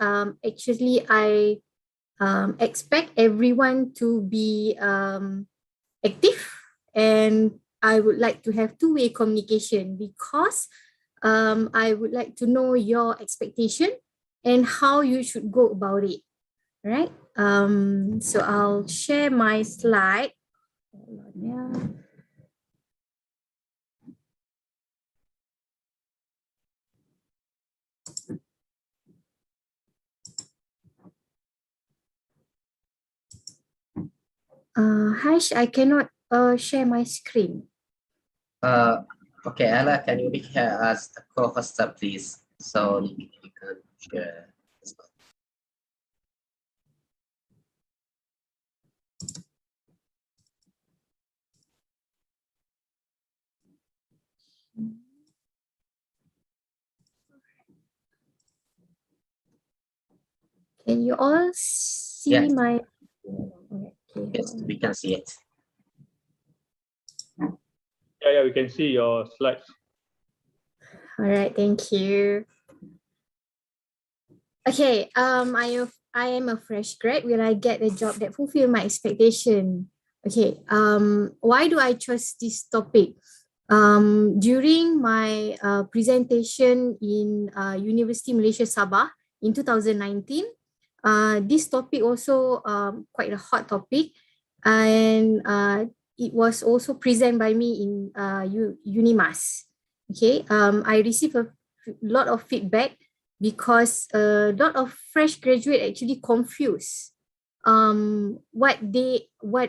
actually I expect everyone to be active, and I would like to have two-way communication because I would like to know your expectation and how you should go about it, right? So I'll share my slide. Hold on, yeah. Harsh, I cannot share my screen. Okay, Ella, can you be here as the co-host, please? So you can share. Can you all see Yes. my? Okay, Yes, we can see it. Yeah, we can see your slides. All right, thank you. Okay, I am a fresh grad. Will I get a job that fulfill my expectation? Okay, why do I choose this topic? During my presentation in University Malaysia Sabah in 2019, this topic also quite a hot topic, and it was also presented by me in Unimas. Okay, I received a lot of feedback because a lot of fresh graduate actually confused what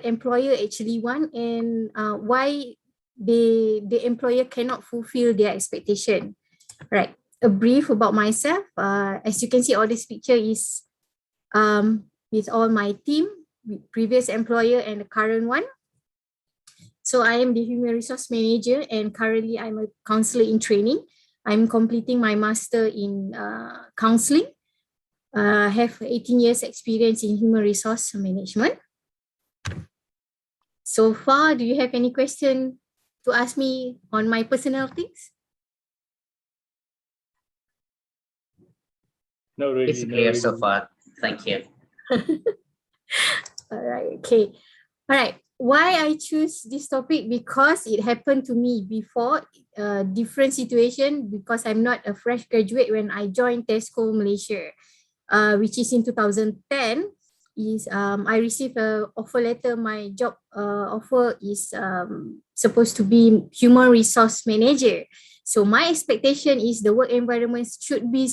employer actually want, and why the employer cannot fulfill their expectation. Right. A brief about myself. As you can see, all this picture is with all my team, previous employer and the current one. So I am the human resource manager, and currently I'm a counselor in training. I'm completing my master in counseling. I have 18 years experience in human resource management. So far, do you have any question to ask me on my personal things? No, really. It's clear so far. Thank you. All right, okay. All right, why I choose this topic? Because it happened to me before, different situation, because I'm not a fresh graduate when I joined Tesco Malaysia, which is in 2010. I received a offer letter. My job offer is supposed to be human resource manager. So my expectation is the work environment should be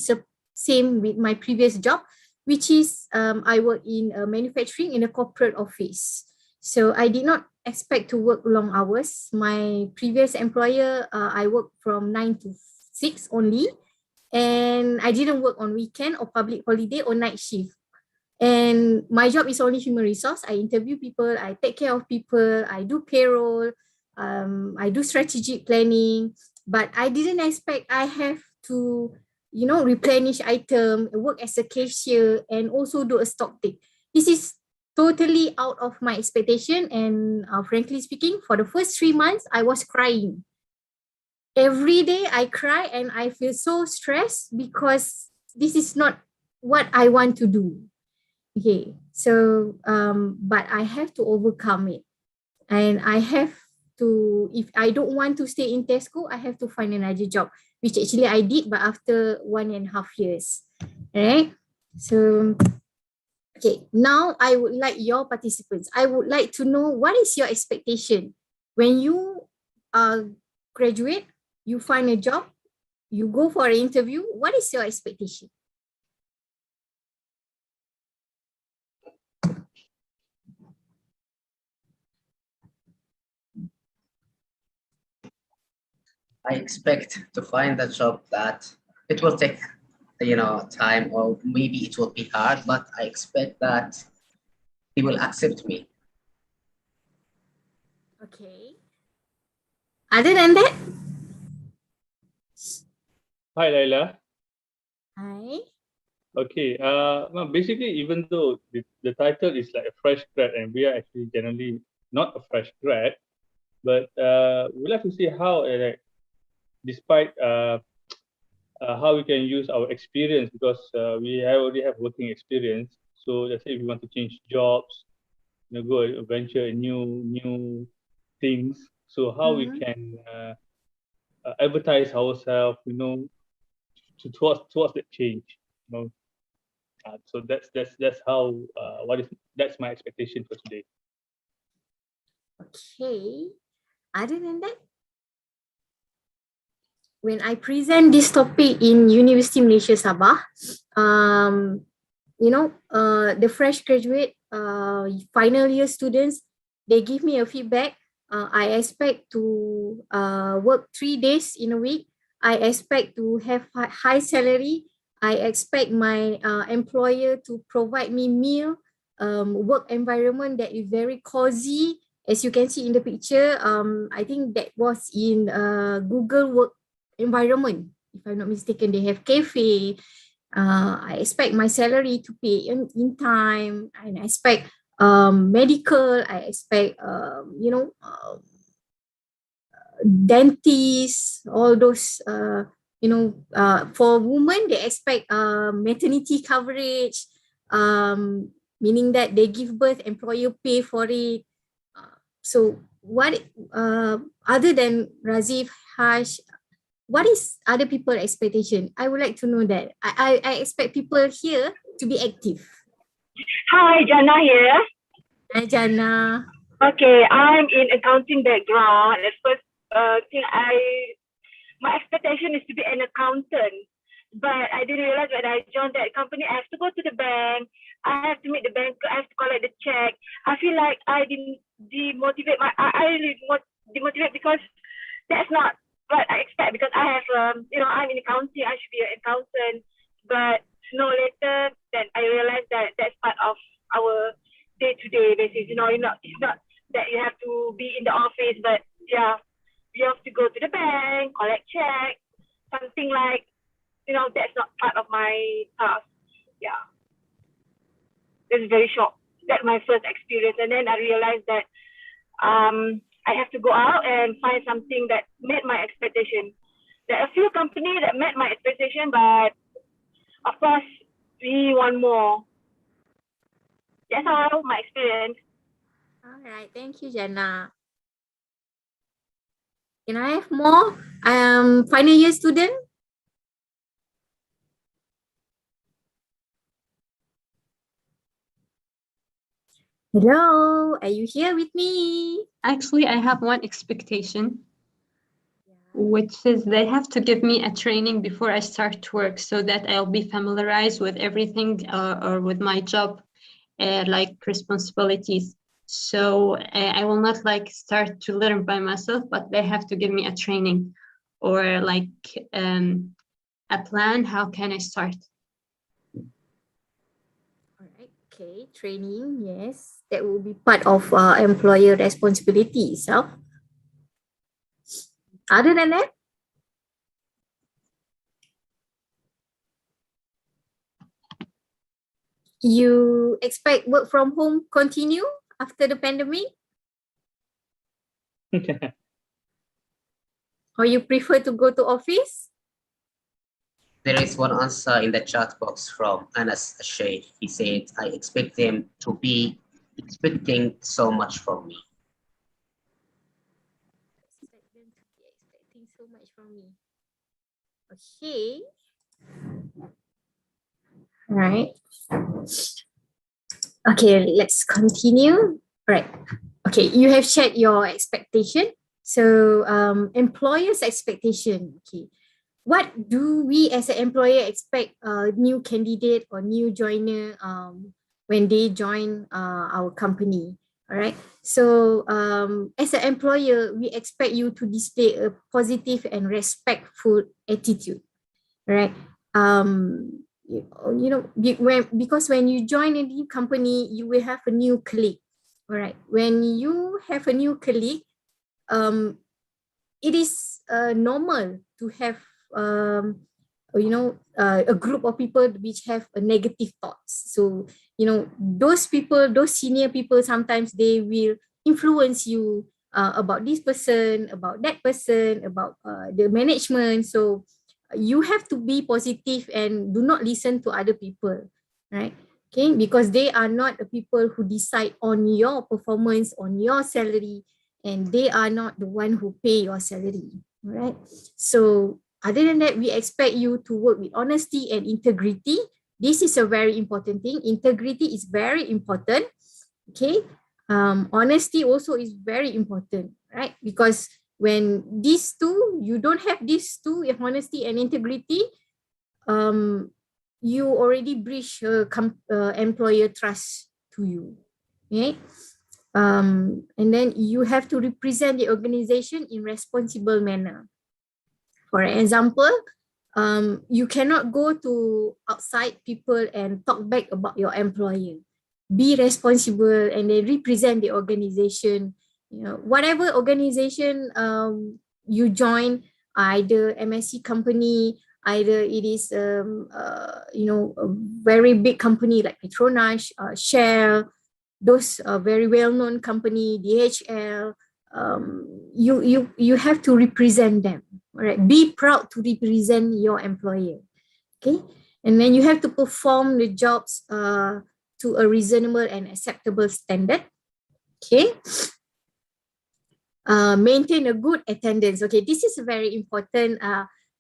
same with my previous job, which is I work in manufacturing in a corporate office. So I did not expect to work long hours. My previous employer, I worked from 9 to 6 only, and I didn't work on weekend or public holiday or night shift. And my job is only human resource. I interview people, I take care of people, I do payroll, I do strategic planning, but I didn't expect I have to, replenish item, work as a cashier, and also do a stock take. This is totally out of my expectation, and frankly speaking, for the first 3 months, I was crying. Every day I cry and I feel so stressed because this is not what I want to do. Okay, so but I have to overcome it, and I have to, if I don't want to stay in Tesco, I have to find another job, which actually I did, but after 1.5 years. Right? So, okay, now I would like your participants. I would like to know, what is your expectation when you graduate, you find a job, you go for an interview. What is your expectation? I expect to find a job that it will take, time, or maybe it will be hard, but I expect that he will accept me. Okay. Other than that? Hi, Laila. Hi. Okay. Basically, even though the title is like a fresh grad, and we are actually generally not a fresh grad, but we'd like to see how, despite how we can use our experience, because we already have working experience. So let's say if we want to change jobs, go venture in new things. So how we can advertise ourselves, towards that change. So that's how that's my expectation for today. Okay. Other than that, when I present this topic in University Malaysia Sabah, the fresh graduate, final year students, they give me a feedback. I expect to work 3 days in a week. I expect to have high salary. I expect my employer to provide me meal, work environment that is very cozy. As you can see in the picture, I think that was in Google work environment. If I'm not mistaken, they have cafe. I expect my salary to pay in time, and I expect medical. I expect dentists, all those. For women, they expect maternity coverage, meaning that they give birth, employer pay for it. So what other than Razif, Harsh, what is other people's expectation? I would like to know that. I expect people here to be active. Hi, Jana here. Hi, Jana. Okay, I'm in accounting background. At first, my expectation is to be an accountant, but I didn't realize when I joined that company, I have to go to the bank. I have to meet the banker. I have to collect the check. I feel like I didn't demotivate I really demotivate because that's not what I expect, because I have, I'm in accounting, I should be an accountant. But later, then I realized that that's part of our day-to-day basis. It's not that you have to be in the office, but yeah, you have to go to the bank, collect check, something like, that's not part of my task. Yeah. It's very short. That's my first experience. And then I realized that I have to go out and find something that met my expectation. There are a few companies that met my expectation, but of course, we want more. That's all my experience. All right, thank you, Jana. Can I have more? Final year student. Hello, are you here with me? Actually, I have one expectation, which is they have to give me a training before I start work so that I'll be familiarized with everything or with my job, like responsibilities. So I will not start to learn by myself, but they have to give me a training or a plan. How can I start? All right, okay, training, yes. That will be part of employer responsibility itself. Other than that, you expect work from home continue after the pandemic? Or you prefer to go to office? There is one answer in the chat box from Anas Sheikh. He said, I expect them to be expecting so much from me. Expect them to be expecting so much from me. Okay. Right. Okay, let's continue. Right. Okay, you have shared your expectation. So employer's expectation. Okay. What do we as an employer expect a new candidate or new joiner when they join our company? All right. So as an employer, we expect you to display a positive and respectful attitude. Right. Because when you join a new company, you will have a new colleague. All right. When you have a new colleague, it is normal to have a group of people which have a negative thoughts. So those people, those senior people, sometimes they will influence you about this person, about that person, about the management. So you have to be positive and do not listen to other people, right? Okay, because they are not the people who decide on your performance, on your salary, and they are not the one who pay your salary, right? So other than that, we expect you to work with honesty and integrity. This is a very important thing. Integrity is very important. Okay. Honesty also is very important, right? Because when these two, you don't have these two, honesty and integrity, you already breach employer trust to you. Okay. And then you have to represent the organization in responsible manner. For example, you cannot go to outside people and talk back about your employer. Be responsible and then represent the organization. You know, whatever organization you join, either MSC company, either it is a very big company like Petronas, Shell, those very well-known company, DHL. You have to represent them. All right, be proud to represent your employer. Okay, and then you have to perform the jobs to a reasonable and acceptable standard. Okay. Maintain a good attendance. Okay, this is very important.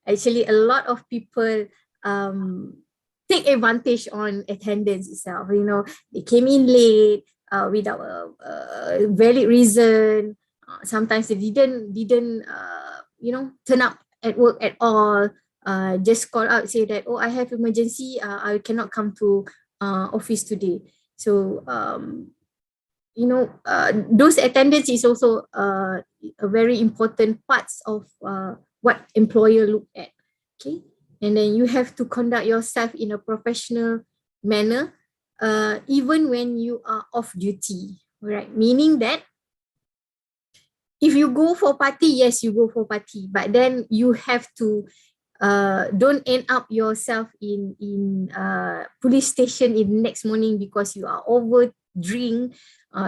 Actually, a lot of people take advantage on attendance itself. You know, they came in late without a valid reason. Sometimes they didn't turn up at work at all. Just call out, say that, oh, I have emergency. I cannot come to office today. So those attendance is also a very important parts of what employer look at. Okay, and then you have to conduct yourself in a professional manner, even when you are off duty. Right, meaning that if you go for party, yes, you go for party, but then you have to don't end up yourself in police station in the next morning because you are over drink,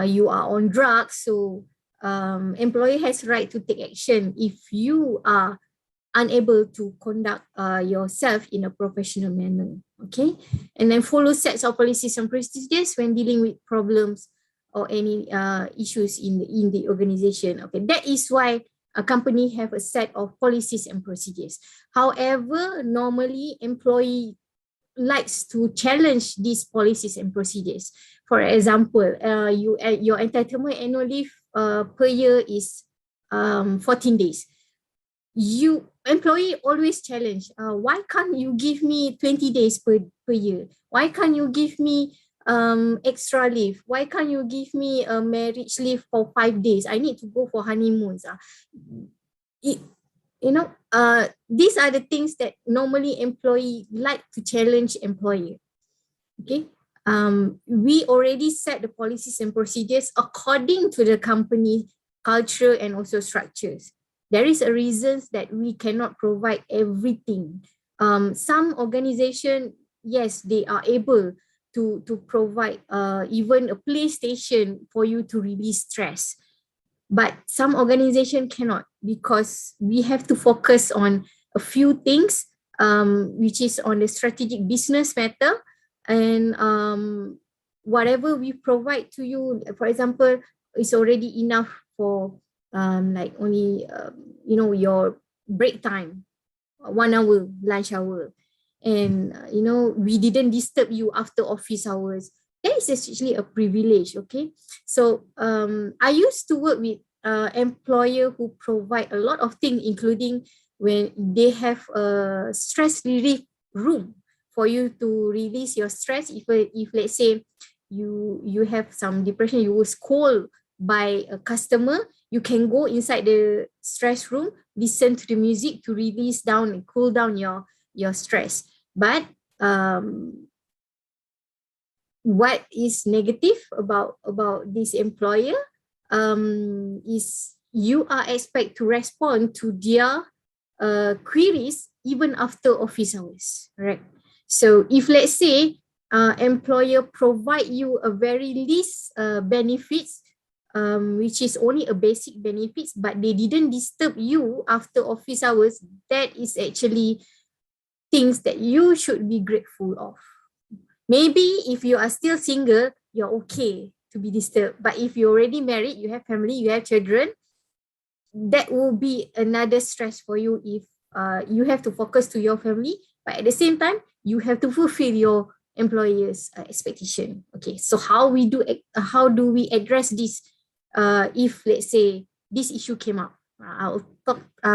you are on drugs. So employer has right to take action if you are unable to conduct yourself in a professional manner. Okay, and then follow sets of policies and procedures when dealing with problems or any issues in the organization. Okay, that is why a company have a set of policies and procedures. However, normally employee likes to challenge these policies and procedures. For example, your entitlement annual leave per year is 14 days. You employee always challenge, why can't you give me 20 days per year? Why can't you give me extra leave? Why can't you give me a marriage leave for 5 days? I need to go for honeymoons. These are the things that normally employee like to challenge employer. Okay. We already set the policies and procedures according to the company culture and also structures. There is a reason that we cannot provide everything. Some organization, yes, they are able to provide even a PlayStation for you to release stress. But some organization cannot, because we have to focus on a few things, which is on the strategic business matter, and whatever we provide to you, for example, is already enough for like only your break time, 1 hour lunch hour, and we didn't disturb you after office hours. That is actually a privilege. Okay, so I used to work with employer who provide a lot of things, including when they have a stress relief room for you to release your stress. If let's say you have some depression, you were scolded by a customer, you can go inside the stress room, listen to the music to release down and cool down your stress. But what is negative about this employer is you are expected to respond to their queries even after office hours, right? So if let's say employer provide you a very least benefits, which is only a basic benefits, but they didn't disturb you after office hours, that is actually things that you should be grateful of. Maybe if you are still single, you're okay to be disturbed. But if you're already married, you have family, you have children, that will be another stress for you if you have to focus to your family, but at the same time, you have to fulfill your employer's expectation. Okay, so how do we address this if, let's say, this issue came up? I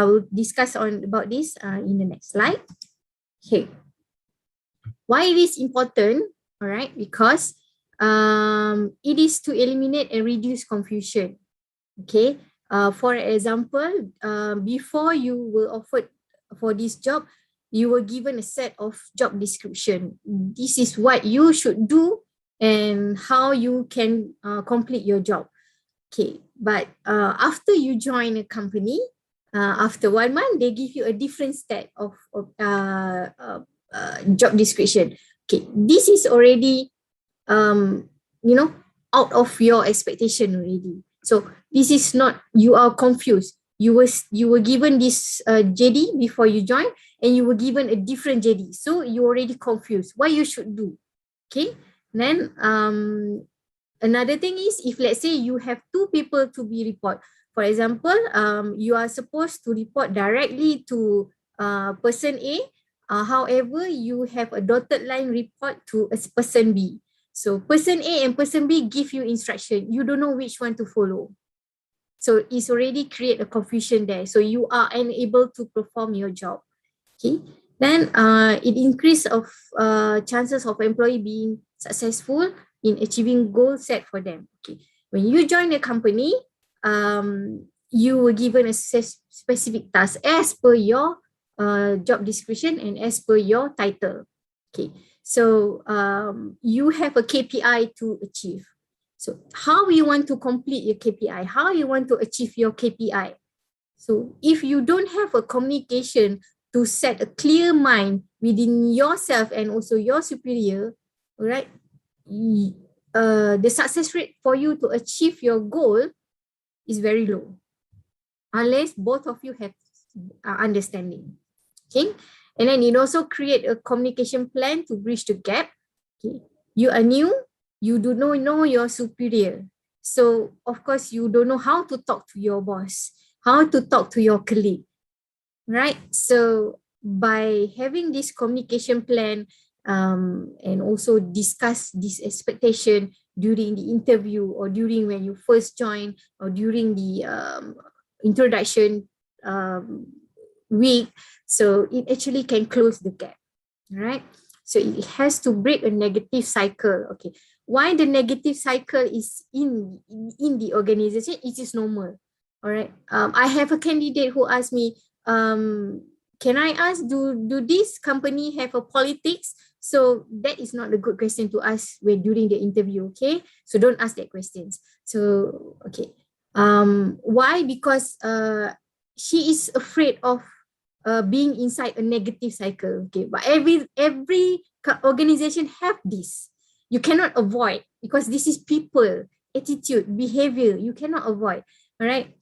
will discuss about this in the next slide. Okay. Why it is important? All right, because it is to eliminate and reduce confusion. Okay, for example, before you were offered for this job, you were given a set of job description. This is what you should do and how you can complete your job. Okay, but after you join a company, after 1 month, they give you a different set of job description. Okay, this is already, out of your expectation already. So this is not, you are confused. You were given this JD before you joined, and you were given a different JD. So you already confused what you should do. Okay. Then another thing is, if let's say you have 2 people to be report. For example, you are supposed to report directly to person A. However, you have a dotted line report to a person B. So person A and person B give you instruction. You don't know which one to follow. So it's already create a confusion there. So you are unable to perform your job. Okay. Then it increase of chances of employee being successful in achieving goals set for them. Okay. When you join a company, you were given a specific task as per your job description and as per your title. Okay. So you have a KPI to achieve. So how you want to complete your KPI, how you want to achieve your KPI. So if you don't have a communication to set a clear mind within yourself and also your superior, all right, the success rate for you to achieve your goal is very low, unless both of you have understanding. Okay, and then it also create a communication plan to bridge the gap. Okay, you are new, you do not know your superior, so of course you don't know how to talk to your boss, how to talk to your colleague, right? So by having this communication plan and also discuss this expectation during the interview or during when you first join or during the introduction week, so it actually can close the gap, right? So it has to break a negative cycle. Okay, why the negative cycle is in the organization? It is normal. All right. I have a candidate who asked me, can I ask, do this company have a politics? So that is not a good question to ask when during the interview. Okay, so don't ask that questions. So okay, why? Because she is afraid of being inside a negative cycle. Okay, but every organization have this. You cannot avoid, because this is people, attitude, behavior. You cannot avoid. All right.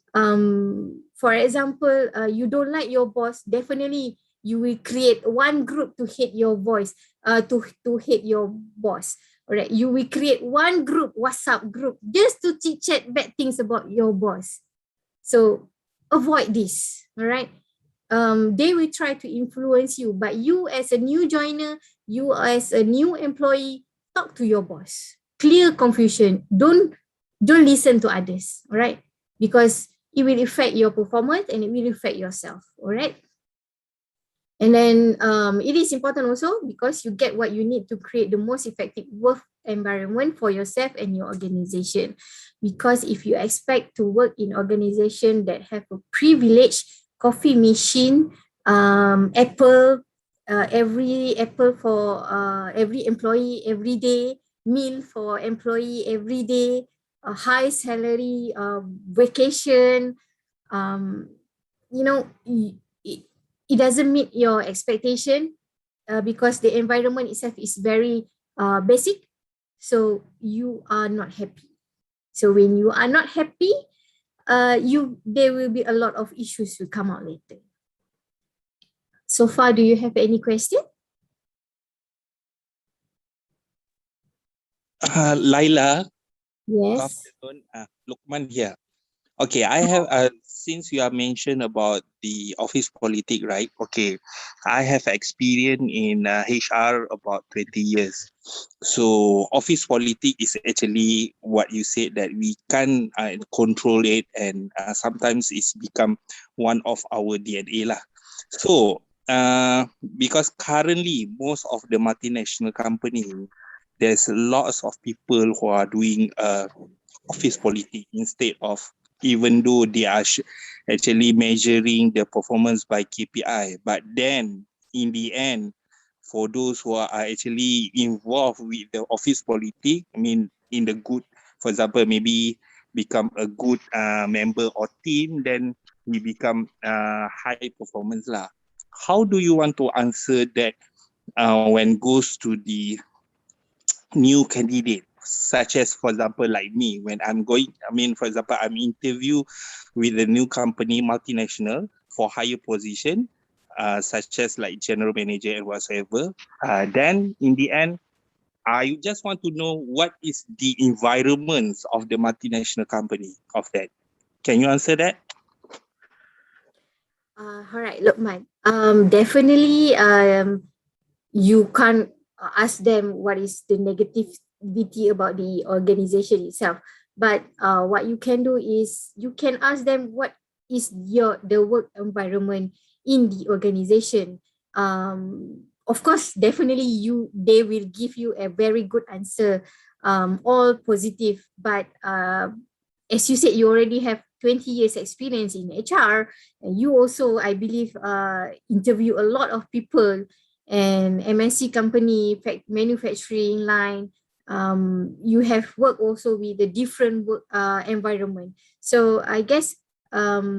For example, you don't like your boss, definitely you will create one group to hate your voice, to hate your boss. All right, you will create one group, WhatsApp group, just to chit chat bad things about your boss. So avoid this. All right. They will try to influence you, but you as a new joiner, you as a new employee, talk to your boss. Clear confusion. Don't listen to others. All right, because it will affect your performance and it will affect yourself. All right. And then it is important also because you get what you need to create the most effective work environment for yourself and your organization. Because if you expect to work in organization that have a privileged coffee machine, Apple, every Apple for every employee every day, meal for employee every day, a high salary, vacation, it doesn't meet your expectation because the environment itself is very basic. So you are not happy. So when you are not happy, there will be a lot of issues will come out later. So far, do you have any question? Laila, good Yes. afternoon. Lukman here. Okay, I have since you have mentioned about the office politic, right? Okay, I have experience in HR about 20 years. So office politic is actually what you said that we can control it, and sometimes it's become one of our DNA lah. So because currently most of the multinational company, there's lots of people who are doing office politics instead of, even though they are actually measuring the performance by KPI. But then in the end, for those who are actually involved with the office politics, I mean, in the good, for example, maybe become a good member or team, then we become high performance lah. How do you want to answer that when goes to the new candidate, such as, for example, like me, when I'm going, I mean, for example, I'm interview with a new company, multinational, for higher position, such as like general manager and whatsoever. Then in the end, I just want to know what is the environment of the multinational company of that. Can you answer that? All right, Lukman. Definitely, you can't ask them what is the negativity about the organization itself. But what you can do is you can ask them what is the work environment in the organization. Of course, definitely they will give you a very good answer, all positive. But as you said, you already have 20 years experience in HR, and you also, I believe, interview a lot of people, and MNC company, manufacturing line, you have worked also with a different work environment. So I guess what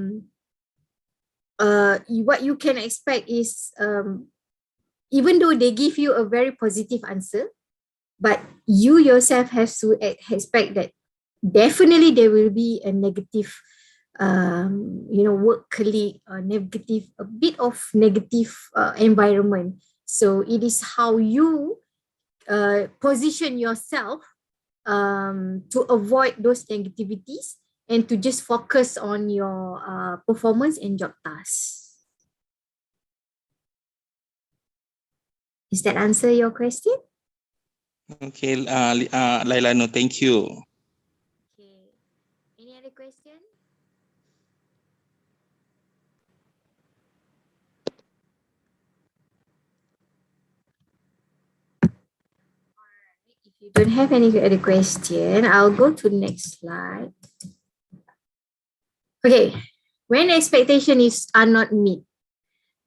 you can expect is, even though they give you a very positive answer, but you yourself have to expect that definitely there will be a negative work colleague, negative, a bit of negative environment. So it is how you position yourself to avoid those negativities and to just focus on your performance and job tasks. Does that answer your question? Okay, Laila, no, thank you. Okay. Any other question? If you don't have any other question, I'll go to the next slide. Okay, when expectation are not met,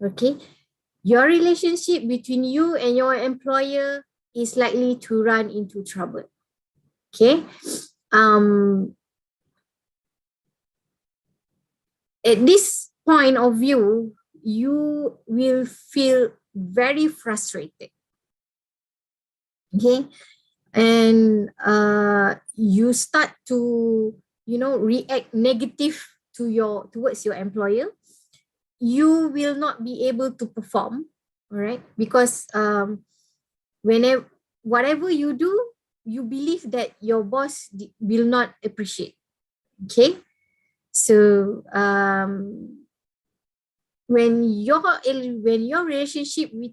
okay, your relationship between you and your employer is likely to run into trouble. Okay, at this point of view, you will feel very frustrated. Okay, and you start to react negative towards your employer. You will not be able to perform, all right, because whatever you do, you believe that your boss will not appreciate. Okay, so when your relationship with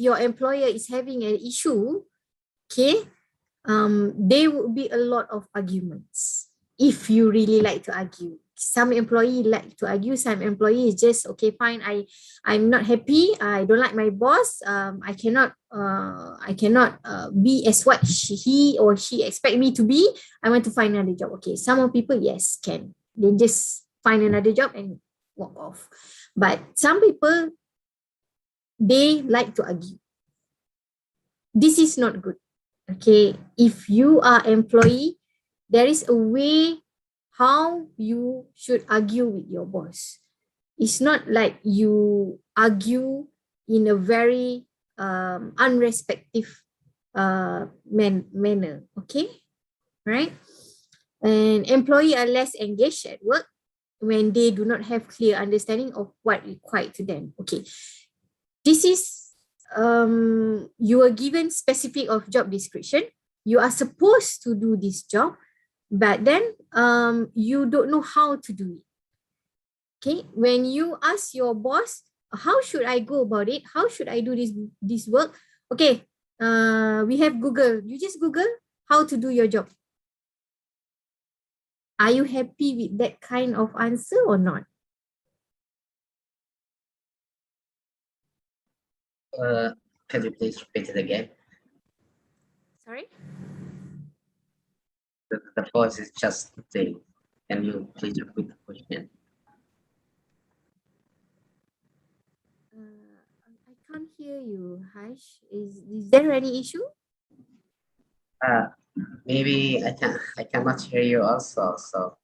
your employer is having an issue, okay, there will be a lot of arguments if you really like to argue. Some employee like to argue, some employee is just, okay, fine, I'm not happy, I don't like my boss, I cannot be as what he or she expect me to be, I want to find another job. Okay, some of people, yes, can, they just find another job and walk off. But some people, they like to argue. This is not good. Okay, if you are employee, there is a way how you should argue with your boss. It's not like you argue in a very unrespectful manner. Okay, right? And employee are less engaged at work when they do not have clear understanding of what required to them. Okay, this is you are given specific of job description. You are supposed to do this job, but then you don't know how to do it. Okay, when you ask your boss, how should I go about it? How should I do this work? Okay, we have Google. You just Google how to do your job. Are you happy with that kind of answer or not? Can you please repeat it again? Sorry? The voice is just thing. Can you please repeat the question? I can't hear you, Harsh. Is there any issue? Maybe I cannot hear you also. So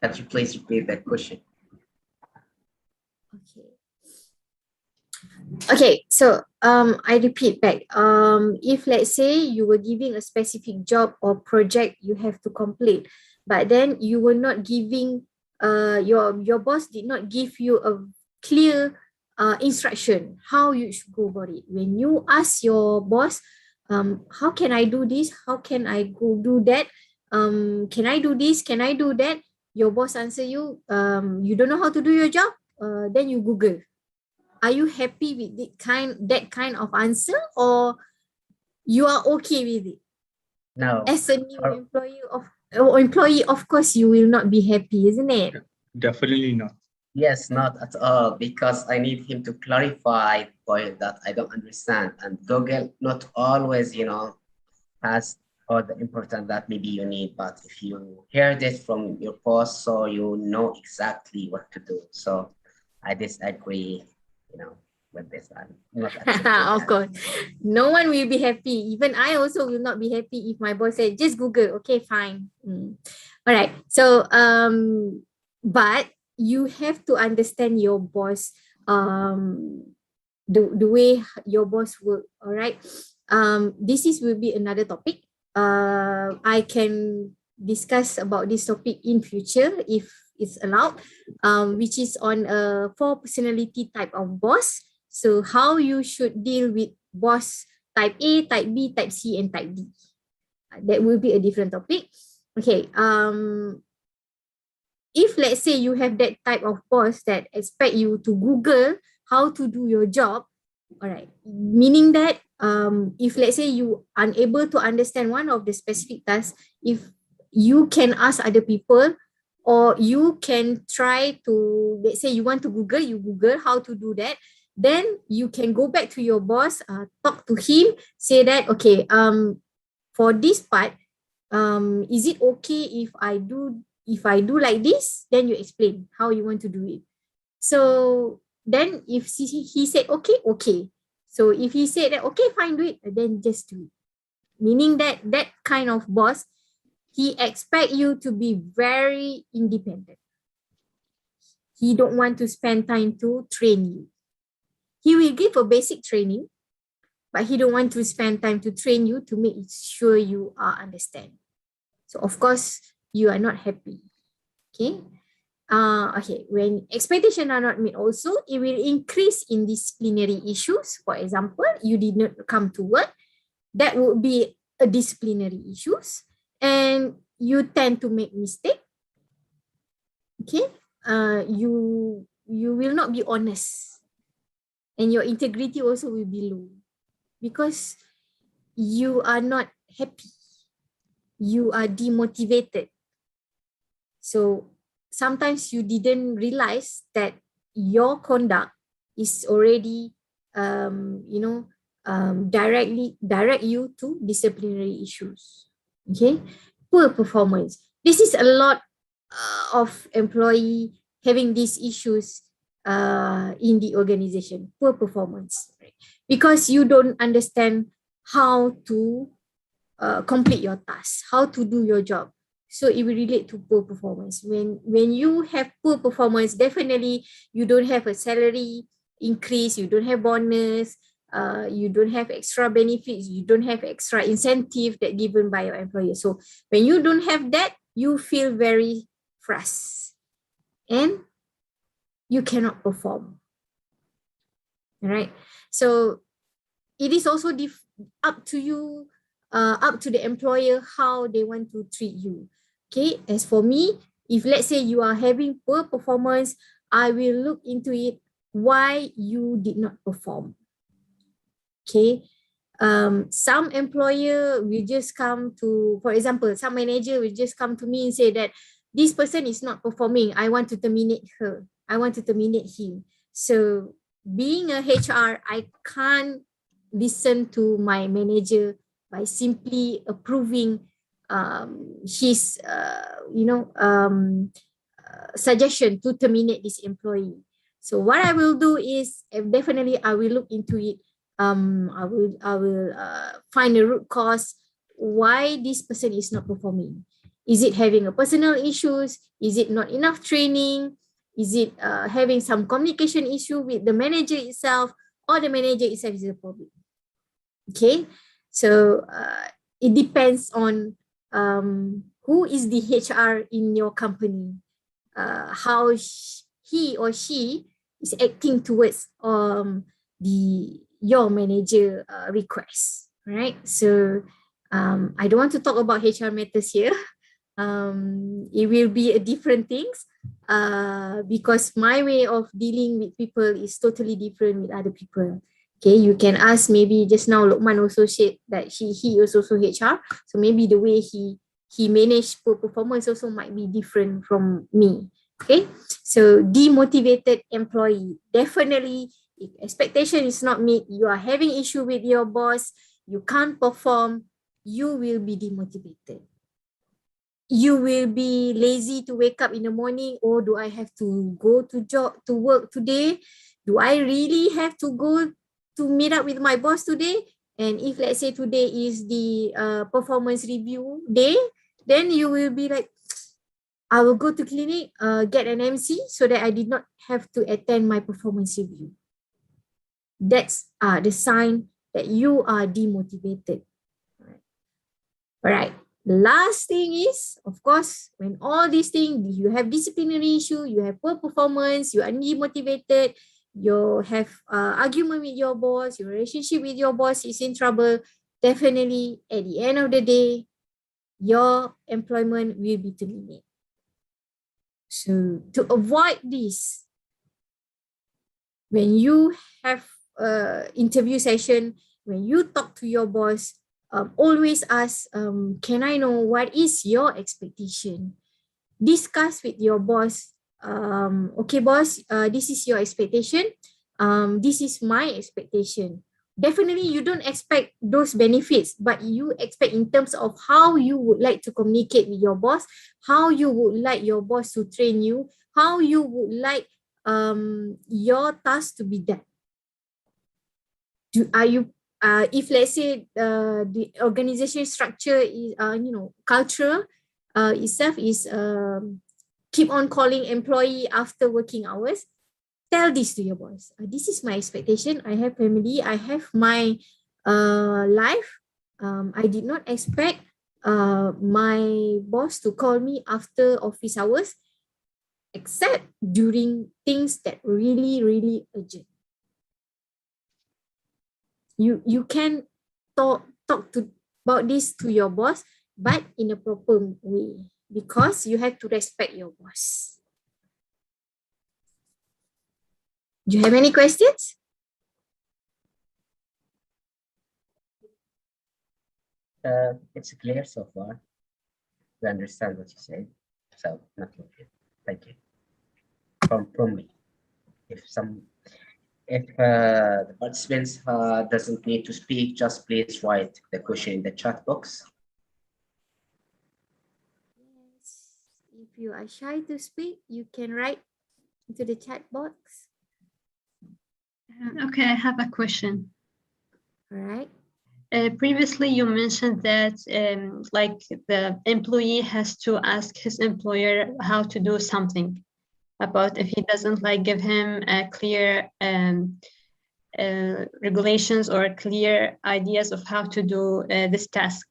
can you please repeat that question? Okay. Okay, so I repeat back. If let's say you were giving a specific job or project you have to complete, but then you were not giving your boss did not give you a clear instruction how you should go about it. When you ask your boss, how can I do this? How can I go do that? Can I do this? Can I do that? Your boss answer you, you don't know how to do your job. Then you Google. Are you happy with that kind of answer, or you are okay with it? No. As a new employee, of course, you will not be happy, isn't it? Definitely not. Yes, not at all, because I need him to clarify the point that I don't understand. And Google not always, has all the important that maybe you need, but if you heard it from your boss, so you know exactly what to do. So I disagree, with this. I'm not accepting Of that. course, no one will be happy. Even I also will not be happy if my boss said, just Google. Okay, fine. All right. So, but you have to understand your boss, the way your boss work. All right. This will be another topic. I can discuss about this topic in future if it's allowed, which is on a 4 personality type of boss. So how you should deal with boss type A, type B, type C, and type D. That will be a different topic. Okay. If let's say you have that type of boss that expect you to Google how to do your job, all right, meaning that if let's say you unable to understand one of the specific tasks, if you can ask other people, or you can try to, let's say you want to Google, you Google how to do that, then you can go back to your boss, talk to him, say that, okay, for this part, is it okay if I do like this? Then you explain how you want to do it. So then if he said okay. So if he said that okay, fine, do it, then just do it. Meaning that kind of boss, he expect you to be very independent. He don't want to spend time to train you. He will give a basic training, but he don't want to spend time to train you to make sure you understand. So of course you are not happy. Okay. Okay, when expectations are not met also, it will increase in disciplinary issues. For example, you did not come to work, that would be a disciplinary issues, and you tend to make mistake. Okay, you will not be honest, and your integrity also will be low because you are not happy. You are demotivated. So sometimes you didn't realize that your conduct is already, direct you to disciplinary issues. Okay, poor performance. This is a lot of employee having these issues in the organization. Poor performance, right? Because you don't understand how to complete your task, how to do your job. So it will relate to poor performance. When you have poor performance, definitely you don't have a salary increase, you don't have bonus, you don't have extra benefits, you don't have extra incentive that given by your employer. So when you don't have that, you feel very frustrated and you cannot perform. All right. So it is also up to you, up to the employer how they want to treat you. Okay. As for me, if let's say you are having poor performance, I will look into it why you did not perform. Okay. Some employer will just come to, for example, some manager will just come to me and say that this person is not performing. I want to terminate her. I want to terminate him. So being a HR, I can't listen to my manager by simply approving his, suggestion to terminate this employee. So what I will do is definitely I will look into it. I will find the root cause why this person is not performing. Is it having a personal issues? Is it not enough training? Is it having some communication issue with the manager itself, or the manager itself is the problem? Okay, so it depends on who is the HR in your company, how he or she is acting towards your manager request, right? So I don't want to talk about HR matters here. It will be a different things because my way of dealing with people is totally different with other people. Okay, you can ask, maybe just now Lokman also said that he is also HR, so maybe the way he managed poor performance also might be different from me. Okay, so demotivated employee, definitely if expectation is not met, you are having issue with your boss, you can't perform, you will be demotivated. You will be lazy to wake up in the morning. Oh, do I have to go to work today? Do I really have to go to meet up with my boss today? And if let's say today is the performance review day, then you will be like, I will go to clinic, get an MC so that I did not have to attend my performance review. That's the sign that you are demotivated. All right. Last thing is, of course, when all these things, you have disciplinary issue, you have poor performance, you are demotivated, you have argument with your boss, your relationship with your boss is in trouble, definitely at the end of the day, your employment will be terminated. So to avoid this, when you have interview session, when you talk to your boss, always ask, can I know what is your expectation? Discuss with your boss. Okay, boss, this is your expectation. This is my expectation. Definitely, you don't expect those benefits, but you expect in terms of how you would like to communicate with your boss, how you would like your boss to train you, how you would like your task to be done. If let's say the organization structure is culture itself is keep on calling employee after working hours, tell this to your boss. This is my expectation. I have family, I have my life. I did not expect my boss to call me after office hours, except during things that really, really urgent. You can talk about this to your boss, but in a proper way, because you have to respect your boss. Do you have any questions? It's clear so far. We understand what you say, so nothing. Thank you. From me, if the participants doesn't need to speak, just please write the question in the chat box. Yes. If you are shy to speak, you can write into the chat box. Okay, I have a question. All right. Previously, you mentioned that like the employee has to ask his employer how to do something about if he doesn't like give him a clear regulations or clear ideas of how to do this task.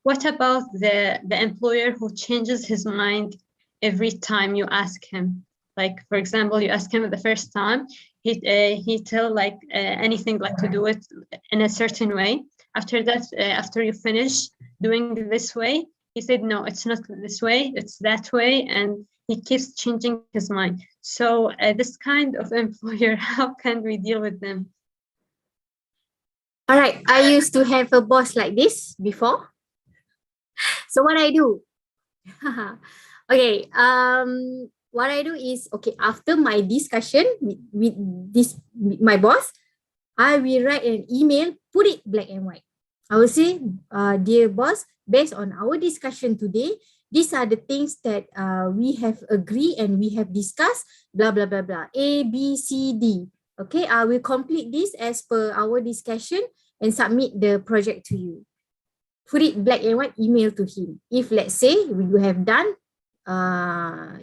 What about the employer who changes his mind every time you ask him? Like, for example, you ask him the first time, he tell like anything like to do it in a certain way. After that, after you finish doing this way, he said, no, it's not this way, it's that way. And he keeps changing his mind. So this kind of employer, how can we deal with them? All right. I used to have a boss like this before. So what I do? Okay. What I do is, okay, after my discussion with my boss, I will write an email, put it black and white. I will say, dear boss, based on our discussion today, these are the things that we have agreed and we have discussed, blah, blah, blah, blah, A, B, C, D. Okay, I will complete this as per our discussion and submit the project to you. Put it black and white, email to him. If let's say you have done,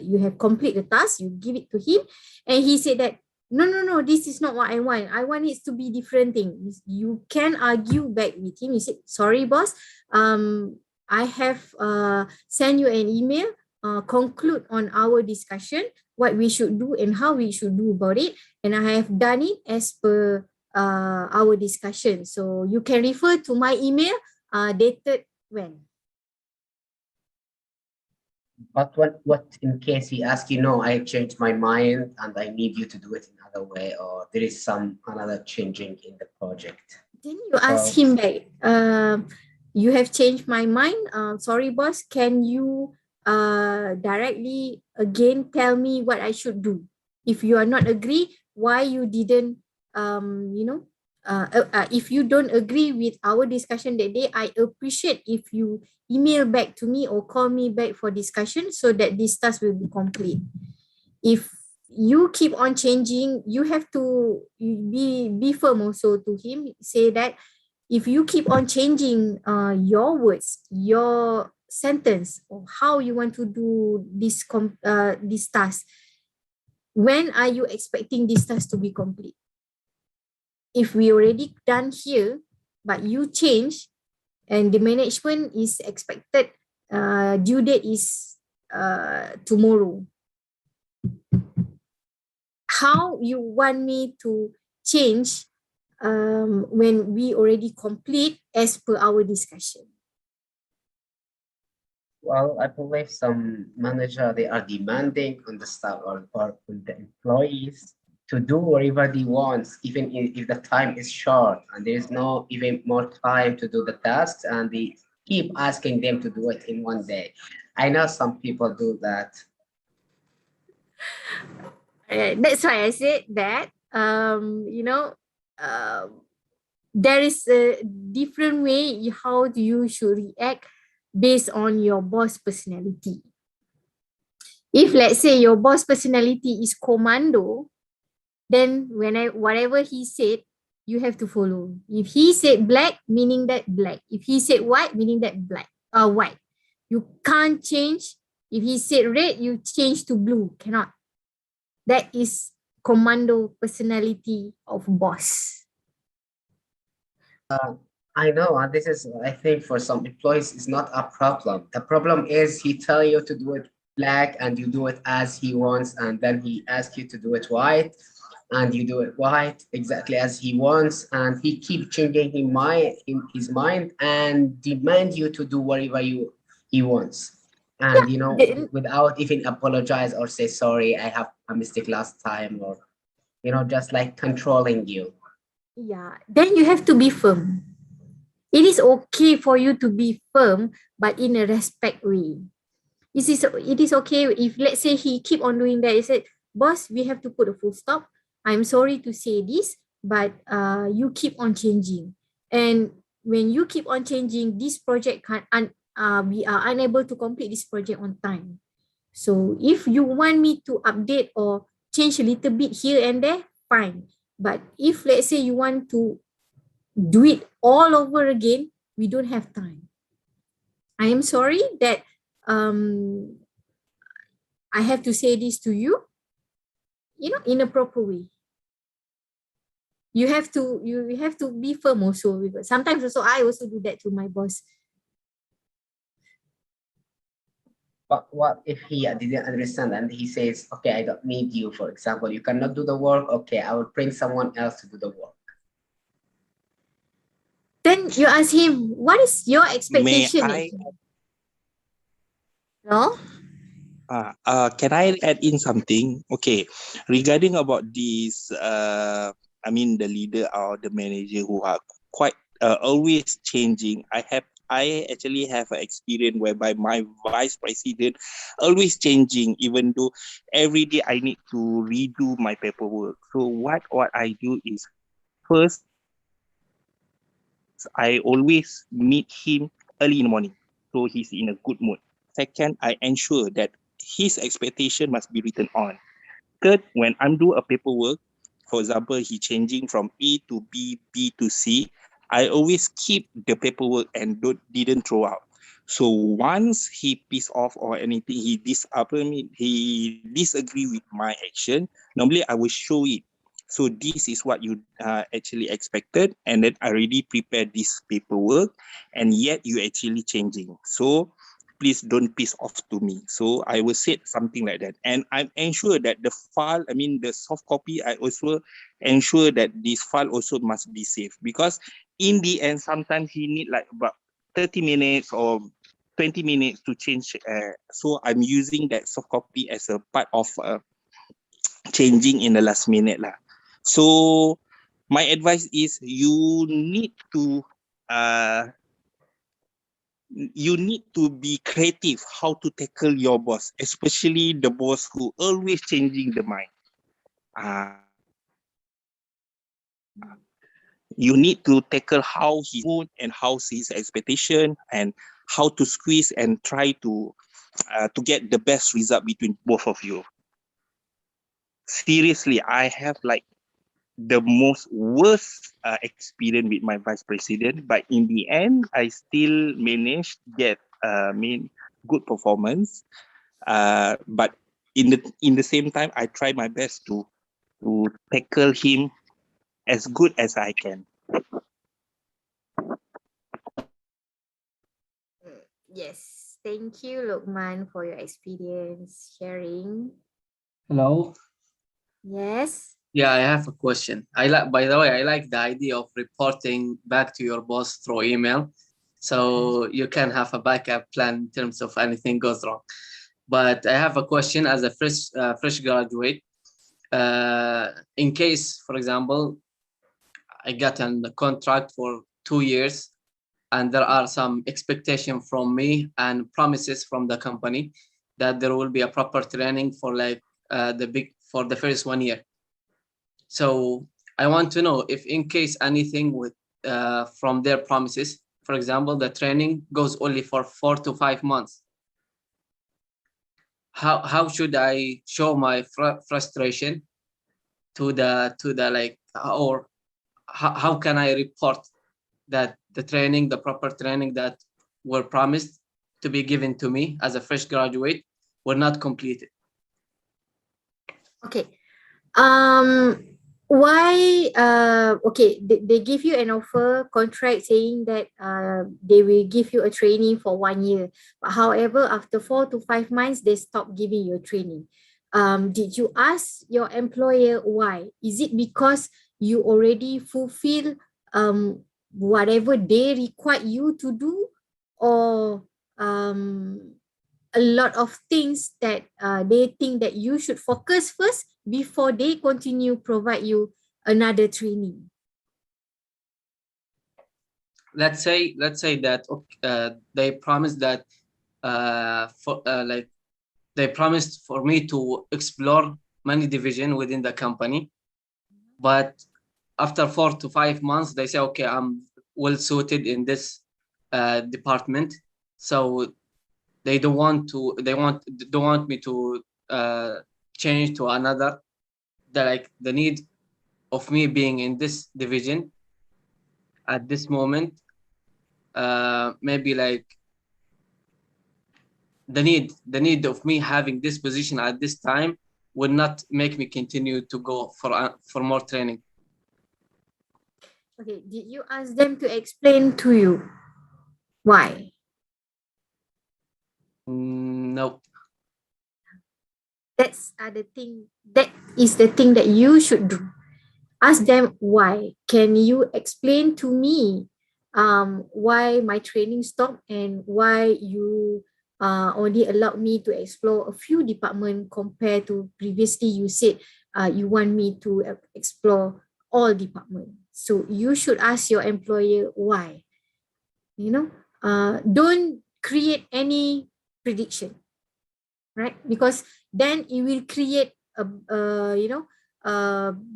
you have complete the task, you give it to him, and he said that, no, this is not what I want. I want it to be different thing. You can argue back with him. You say, sorry, boss. I have sent you an email, conclude on our discussion, what we should do and how we should do about it. And I have done it as per our discussion. So you can refer to my email dated when? But what in case he asks you, no, I changed my mind and I need you to do it another way, or there is some another changing in the project? Then you ask him back, you have changed my mind. Sorry, boss, can you directly again tell me what I should do? If you are not agree, why you didn't, if you don't agree with our discussion that day, I appreciate if you email back to me or call me back for discussion so that this task will be complete. If you keep on changing, you have to be firm also to him. Say that if you keep on changing your words, your sentence, or how you want to do this task, when are you expecting this task to be complete? If we already done here, but you change, and the management is expected due date is tomorrow, how you want me to change when we already complete as per our discussion? Well, I believe some manager, they are demanding on the staff or on the employees to do whatever they want, even if the time is short and there is no even more time to do the tasks, and they keep asking them to do it in one day. I know some people do that. That's why I said that, there is a different way how you should react based on your boss personality. If let's say your boss personality is commando, then whatever he said, you have to follow. If he said black, meaning that black. If he said white, meaning that white. You can't change. If he said red, you change to blue. Cannot. That is commando personality of boss. I know, and this is, I think, for some employees, is not a problem. The problem is he tell you to do it black and you do it as he wants, and then he asks you to do it white, and you do it white exactly as he wants, and he keep changing his mind and demand you to do whatever he wants. And without even apologize or say sorry, I have a mistake last time, or just like controlling you. Yeah, then you have to be firm. It is okay for you to be firm, but in a respect way. It is okay if, let's say, he keep on doing that. He said, boss, we have to put a full stop. I'm sorry to say this, but you keep on changing. And when you keep on changing, this project we are unable to complete this project on time. So if you want me to update or change a little bit here and there, fine. But if let's say you want to do it all over again, we don't have time. I am sorry that I have to say this to you, in a proper way. You have to be firm also. Sometimes also I also do that to my boss. But what if he didn't understand and he says, okay, I don't need you, for example, you cannot do the work, okay, I will bring someone else to do the work. Then you ask him, what is your May expectation? I No? can I add in something? Okay, regarding about this, I mean the leader or the manager who are quite always changing. I actually have an experience whereby my vice president always changing, even though every day I need to redo my paperwork. So what I do is first I always meet him early in the morning, so he's in a good mood. Second, I ensure that his expectation must be written on. Third, when I'm doing a paperwork, for example, he changing from A to B, B to C, I always keep the paperwork and didn't throw out. So once he piss off or anything, he disagree with my action, normally I will show it. So this is what you actually expected, and then I already prepared this paperwork, and yet you actually changing. So please don't piss off to me. So I will say something like that. And I ensure that the file, I mean the soft copy, I also ensure that this file also must be safe, because in the end, sometimes he need like about 30 minutes or 20 minutes to change. So I'm using that soft copy as a part of changing in the last minute lah. So my advice is you need to be creative how to tackle your boss, especially the boss who always changing the mind. You need to tackle how his mood and how his expectation, and how to squeeze and try to get the best result between both of you. Seriously, I have like the most worst experience with my vice president, but in the end, I still managed to get good performance. But in the same time, I try my best to tackle him as good as I can. Yes. Thank you, Lokman, for your experience sharing. Hello. Yes. Yeah, I have a question. By the way, I like the idea of reporting back to your boss through email, so you can have a backup plan in terms of anything goes wrong. But I have a question as a fresh graduate. In case, for example, I got a contract for 2 years, and there are some expectation from me and promises from the company that there will be a proper training for like for the first 1 year. So I want to know if in case anything with from their promises, for example, the training goes only for 4 to 5 months. How should I show my frustration to the like, or how can I report that the proper training that were promised to be given to me as a fresh graduate were not completed? Okay. Why okay, they give you an offer contract saying that they will give you a training for 1 year, but however after 4 to 5 months they stop giving you training. Did you ask your employer why? Is it because you already fulfill whatever they require you to do, or a lot of things that they think that you should focus first before they continue provide you another training? Let's say that they promised that like they promised for me to explore many division within the company, but after 4 to 5 months they say, okay, I'm well suited in this department, so they don't want me to change to another. The need of me being in this division at this moment, maybe like the need of me having this position at this time would not make me continue to go for more training. Okay, did you ask them to explain to you why? No. That's the thing. That is the thing that you should do. Ask them why. Can you explain to me why my training stopped and why you only allowed me to explore a few departments compared to previously you said you want me to explore all departments. So you should ask your employer why. Don't create any prediction, right? Because then it will create a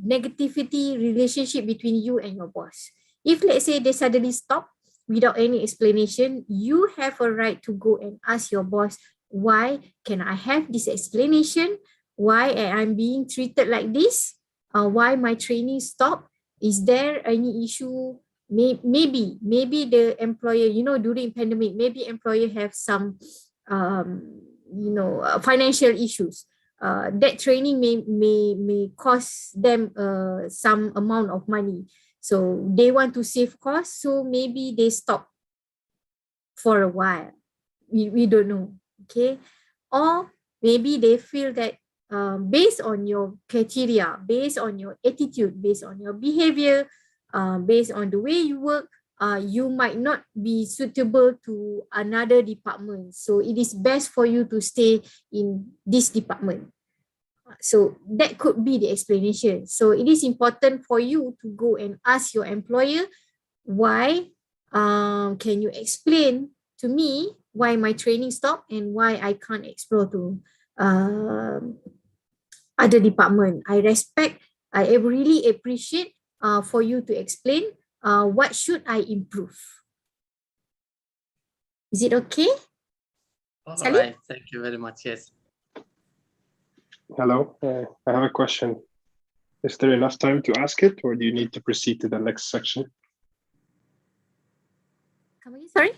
negativity relationship between you and your boss. If let's say they suddenly stop without any explanation, you have a right to go and ask your boss, why can I have this explanation? Why am I being treated like this? Why my training stopped? Is there any issue? Maybe the employer, during pandemic, maybe employer have some financial issues. That training may cost them some amount of money, so they want to save costs, so maybe they stop for a while. We don't know, okay? Or maybe they feel that based on your criteria, based on your attitude, based on your behavior, based on the way you work, you might not be suitable to another department. So it is best for you to stay in this department. So that could be the explanation. So it is important for you to go and ask your employer, why can you explain to me why my training stopped and why I can't explore to other department. I really appreciate for you to explain what should I improve. Is it okay? All Salim? right. Thank you very much. Yes. Hello, I have a question. Is there enough time to ask it, or do you need to proceed to the next section? Come again, sorry?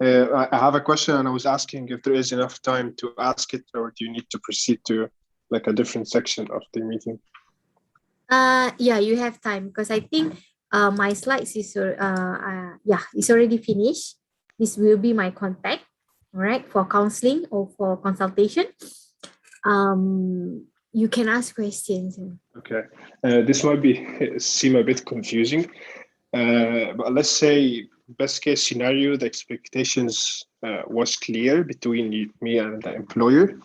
I have a question, and I was asking if there is enough time to ask it, or do you need to proceed to like a different section of the meeting? Yeah, you have time, because I think my slides is it's already finished. This will be my contact, all right, for counseling or for consultation. You can ask questions. Okay, this might seem a bit confusing, but let's say best case scenario, the expectations was clear between me and the employer.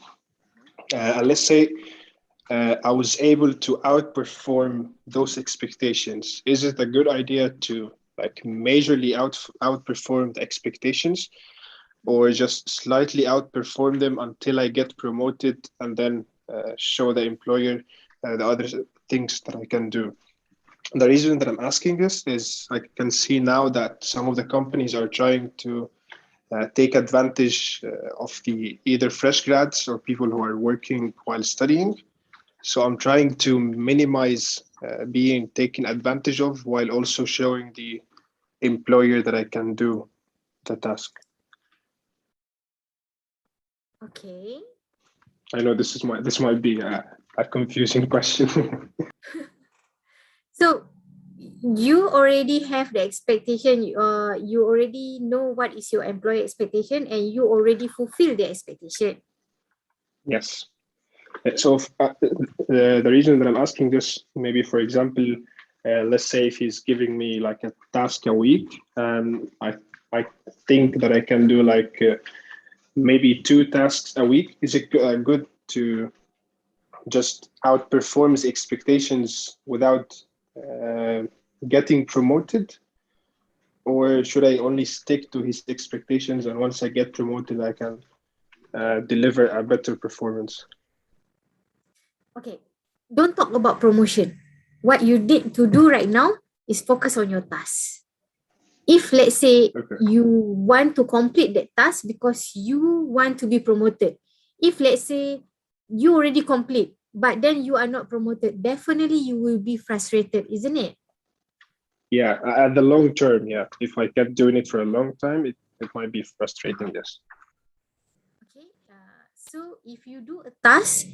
And let's say I was able to outperform those expectations. Is it a good idea to like majorly outperform the expectations, or just slightly outperform them until I get promoted and then show the employer the other things that I can do? The reason that I'm asking this is I can see now that some of the companies are trying to take advantage of the either fresh grads or people who are working while studying. So I'm trying to minimize being taken advantage of while also showing the employer that I can do the task. Okay. I know this might be a confusing question. So you already have the expectation. You already know what is your employer expectation, and you already fulfill the expectation. Yes. So the reason that I'm asking this, maybe for example, let's say if he's giving me like a task a week, and I think that I can do like maybe 2 tasks a week, is it good to just outperform his expectations without getting promoted? Or should I only stick to his expectations, and once I get promoted, I can deliver a better performance? Okay, don't talk about promotion. What you need to do right now is focus on your task. If let's say you want to complete that task because you want to be promoted, if let's say you already complete, but then you are not promoted, definitely you will be frustrated, isn't it? Yeah, at the long term, yeah. If I kept doing it for a long time, it might be frustrating, yes. Okay, so if you do a task,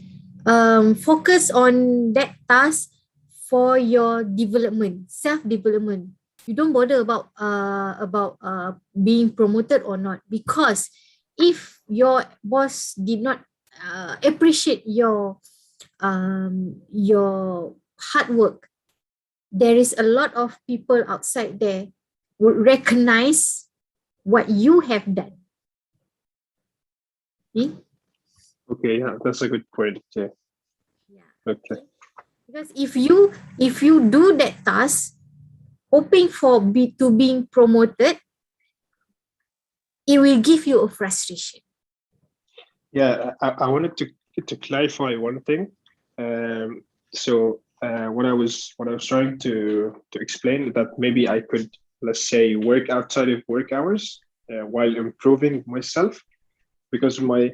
focus on that task for your development, self-development. You don't bother about being promoted or not, because if your boss did not appreciate your hard work, there is a lot of people outside there would recognize what you have done. See? Okay, yeah, that's a good point. Yeah. Yeah. Okay. Because if you do that task, hoping for being promoted, it will give you a frustration. Yeah, I wanted to clarify one thing. So what I was trying to explain that maybe I could, let's say, work outside of work hours while improving myself, because my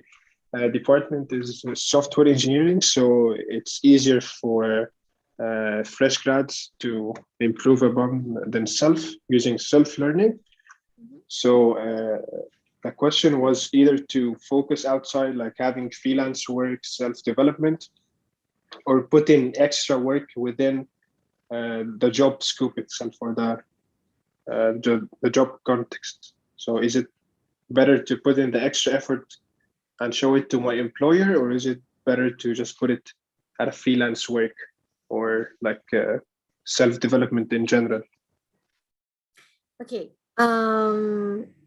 department is software engineering, so it's easier for fresh grads to improve upon themselves using self-learning. So the question was either to focus outside, like having freelance work, self-development, or put in extra work within the job scope itself, or the job context. So is it better to put in the extra effort and show it to my employer, or is it better to just put it at a freelance work or like self-development in general? Okay.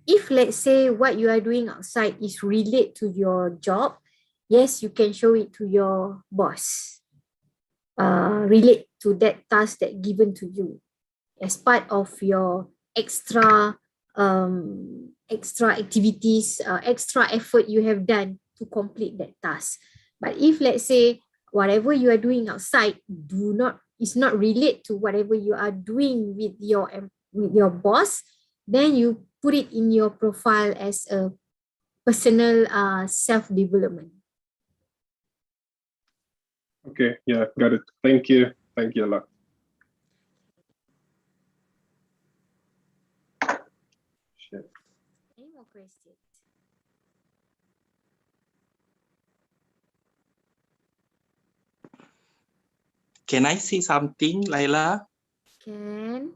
If let's say what you are doing outside is relate to your job, yes, you can show it to your boss. Relate to that task that given to you as part of your extra activities, extra effort you have done to complete that task. But if let's say whatever you are doing outside is not relate to whatever you are doing with your boss, then you put it in your profile as a personal self-development. Okay, yeah, got it. Thank you a lot. Any more questions? Can I say something, Laila? Can.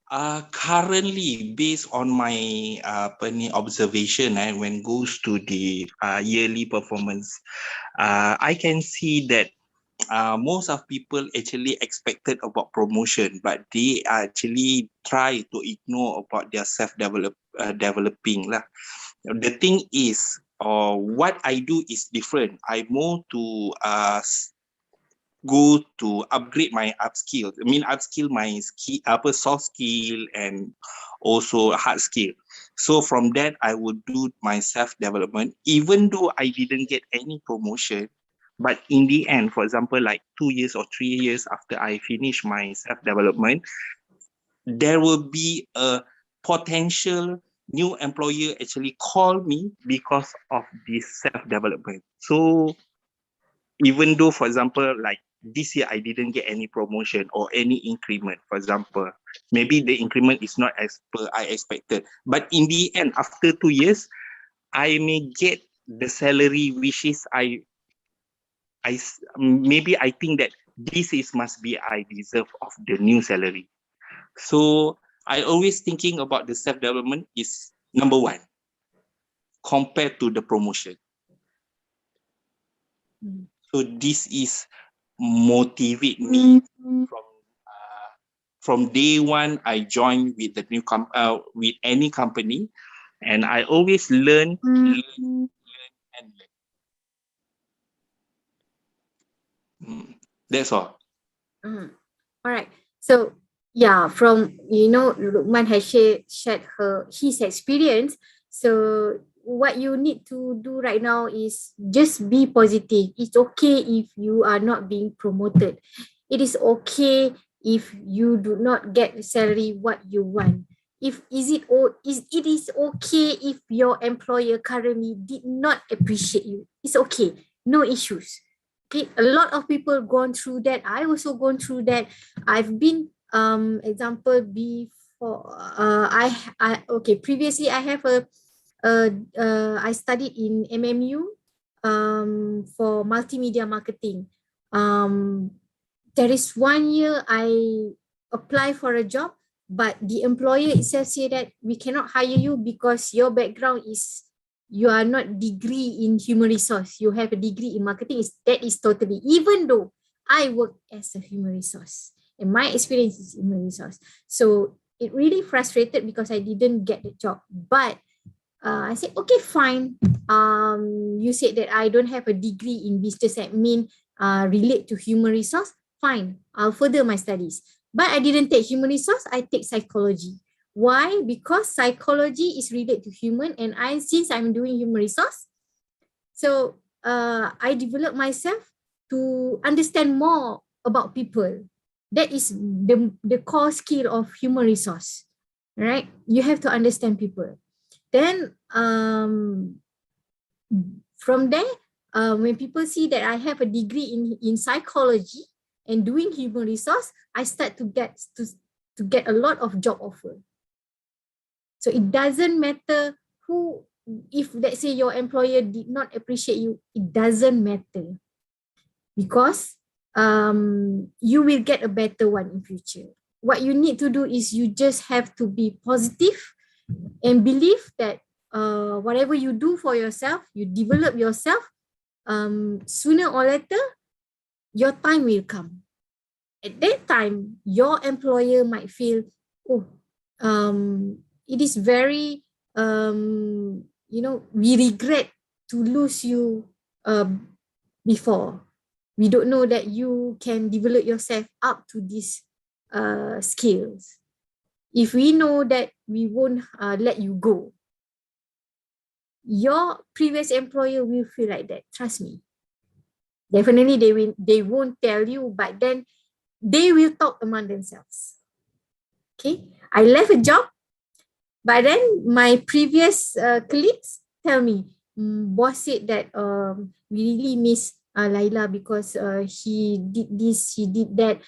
Currently, based on my observation, when goes to the yearly performance, I can see that most of people actually expected about promotion, but they actually try to ignore about their developing lah. The thing is, what I do is different. I more to go to upgrade my upskill. I mean, upskill my skill, soft skill and also hard skill. So from that, I would do my self-development, even though I didn't get any promotion. But in the end, for example, like 2 years or 3 years after I finish my self-development, there will be a potential new employer actually call me because of this self-development. So even though, for example, like this year I didn't get any promotion or any increment, for example, maybe the increment is not as per I expected, but in the end, after 2 years, I may get the salary which is maybe I think that this is must be I deserve of the new salary. So I always thinking about the self-development is number one compared to the promotion. So this is motivate me from day one. I joined with the new with any company, and I always learn and learn. That's all. All right. So yeah, from Lukman has shared his experience. So what you need to do right now is just be positive. It's okay if you are not being promoted. It is okay if you do not get the salary what you want. It is okay if your employer currently did not appreciate you. It's okay. No issues. Okay, a lot of people gone through that. I also gone through that. I've been example before. Previously I have I studied in MMU for multimedia marketing. There is 1 year I apply for a job, but the employer itself say that we cannot hire you because your background is you are not degree in human resource, you have a degree in marketing, that is totally, even though I work as a human resource and my experience is human resource. So it really frustrated because I didn't get the job. But I said, okay, fine. You said that I don't have a degree in business admin relate to human resource. Fine, I'll further my studies. But I didn't take human resource, I take psychology. Why? Because psychology is related to human, and since I'm doing human resource, so I develop myself to understand more about people. That is the core skill of human resource, right? You have to understand people. Then from there, when people see that I have a degree in psychology and doing human resource, I start to get a lot of job offer. So it doesn't matter who, if let's say your employer did not appreciate you, it doesn't matter, because you will get a better one in future. What you need to do is you just have to be positive and believe that whatever you do for yourself, you develop yourself, sooner or later, your time will come. At that time, your employer might feel, oh, it is very, we regret to lose you before. We don't know that you can develop yourself up to these skills. If we know that we won't let you go, your previous employer will feel like that. Trust me. Definitely they won't tell you, but then they will talk among themselves. Okay, I left a job, but then my previous colleagues tell me, boss said that we really miss Laila because she did this, she did that,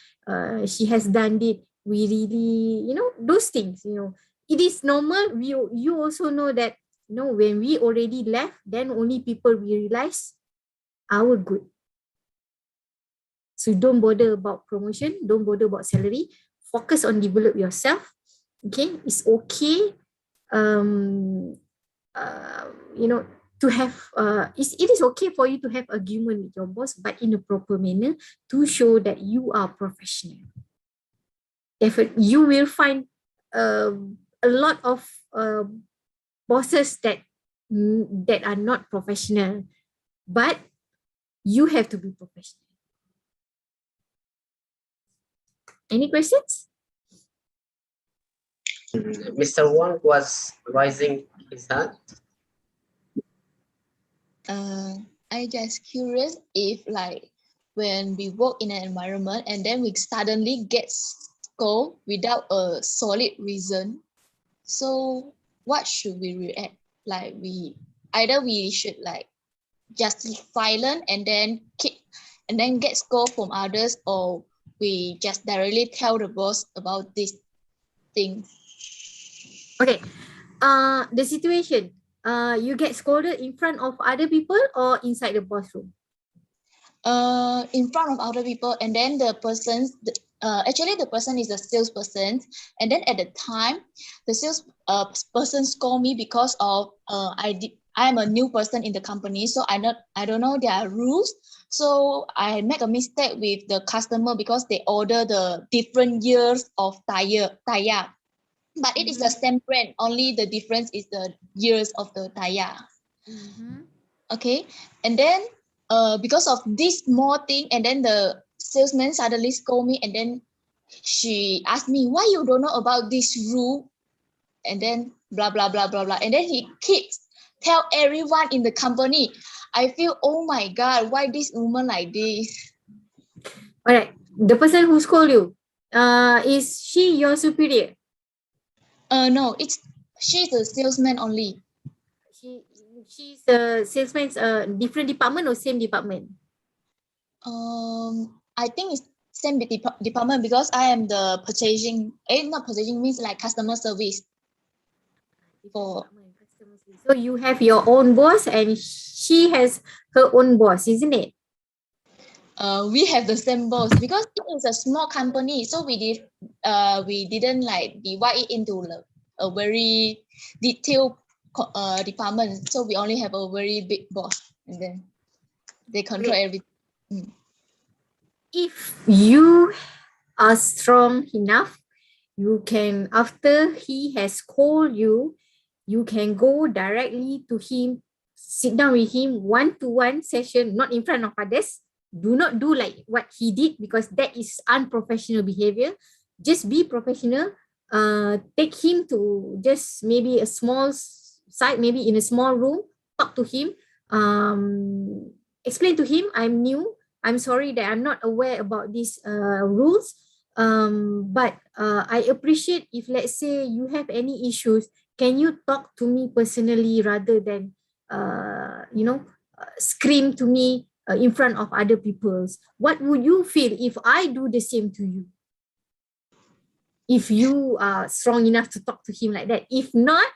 she has done it. We really, those things, it is normal. You also know that, when we already left, then only people will realize our good. So don't bother about promotion, don't bother about salary, focus on develop yourself. Okay, it's okay. To have it is okay for you to have argument with your boss, but in a proper manner to show that you are professional. You will find a lot of bosses that are not professional, but you have to be professional. Any questions? Mr. Wong was raising his hand. I just curious if like when we work in an environment and then we suddenly get scolded without a solid reason. So what should we react? Like we should like just silent and then get scolded from others, or we just directly tell the boss about this thing. Okay. The situation. You get scolded in front of other people or inside the boss room? In front of other people, and then the person, actually the person is a salesperson, and then at the time, the sales person scold me because of I'm a new person in the company, so I don't know their rules. So I make a mistake with the customer because they order the different years of tire. But it is the same brand, only the difference is the years of the tire. Okay, and then because of this small thing, and then the salesman suddenly scold me, and then she asked me, why you don't know about this rule, and then blah blah blah blah blah, and then he keeps tell everyone in the company. I feel, oh my god, why this woman like this? All right, the person who scold you, is she your superior? No, she's a salesman only. She's a salesman's different department or same department? I think it's same department because I am the purchasing. Not purchasing means like customer service. So you have your own boss and she has her own boss, isn't it? We have the same boss because it is a small company, so we didn't like divide it into a very detailed department, so we only have a very big boss, and then they control everything. If you are strong enough, you can, after he has called you, you can go directly to him, sit down with him, one-to-one session, not in front of others. Do not do like what he did, because that is unprofessional behavior. Just be professional. Take him to just maybe a small site, maybe in a small room, talk to him, explain to him, I'm new, I'm sorry that I'm not aware about these rules, but I appreciate if, let's say, you have any issues, can you talk to me personally rather than scream to me in front of other people's. What would you feel if I do the same to you? If you are strong enough to talk to him like that. If not,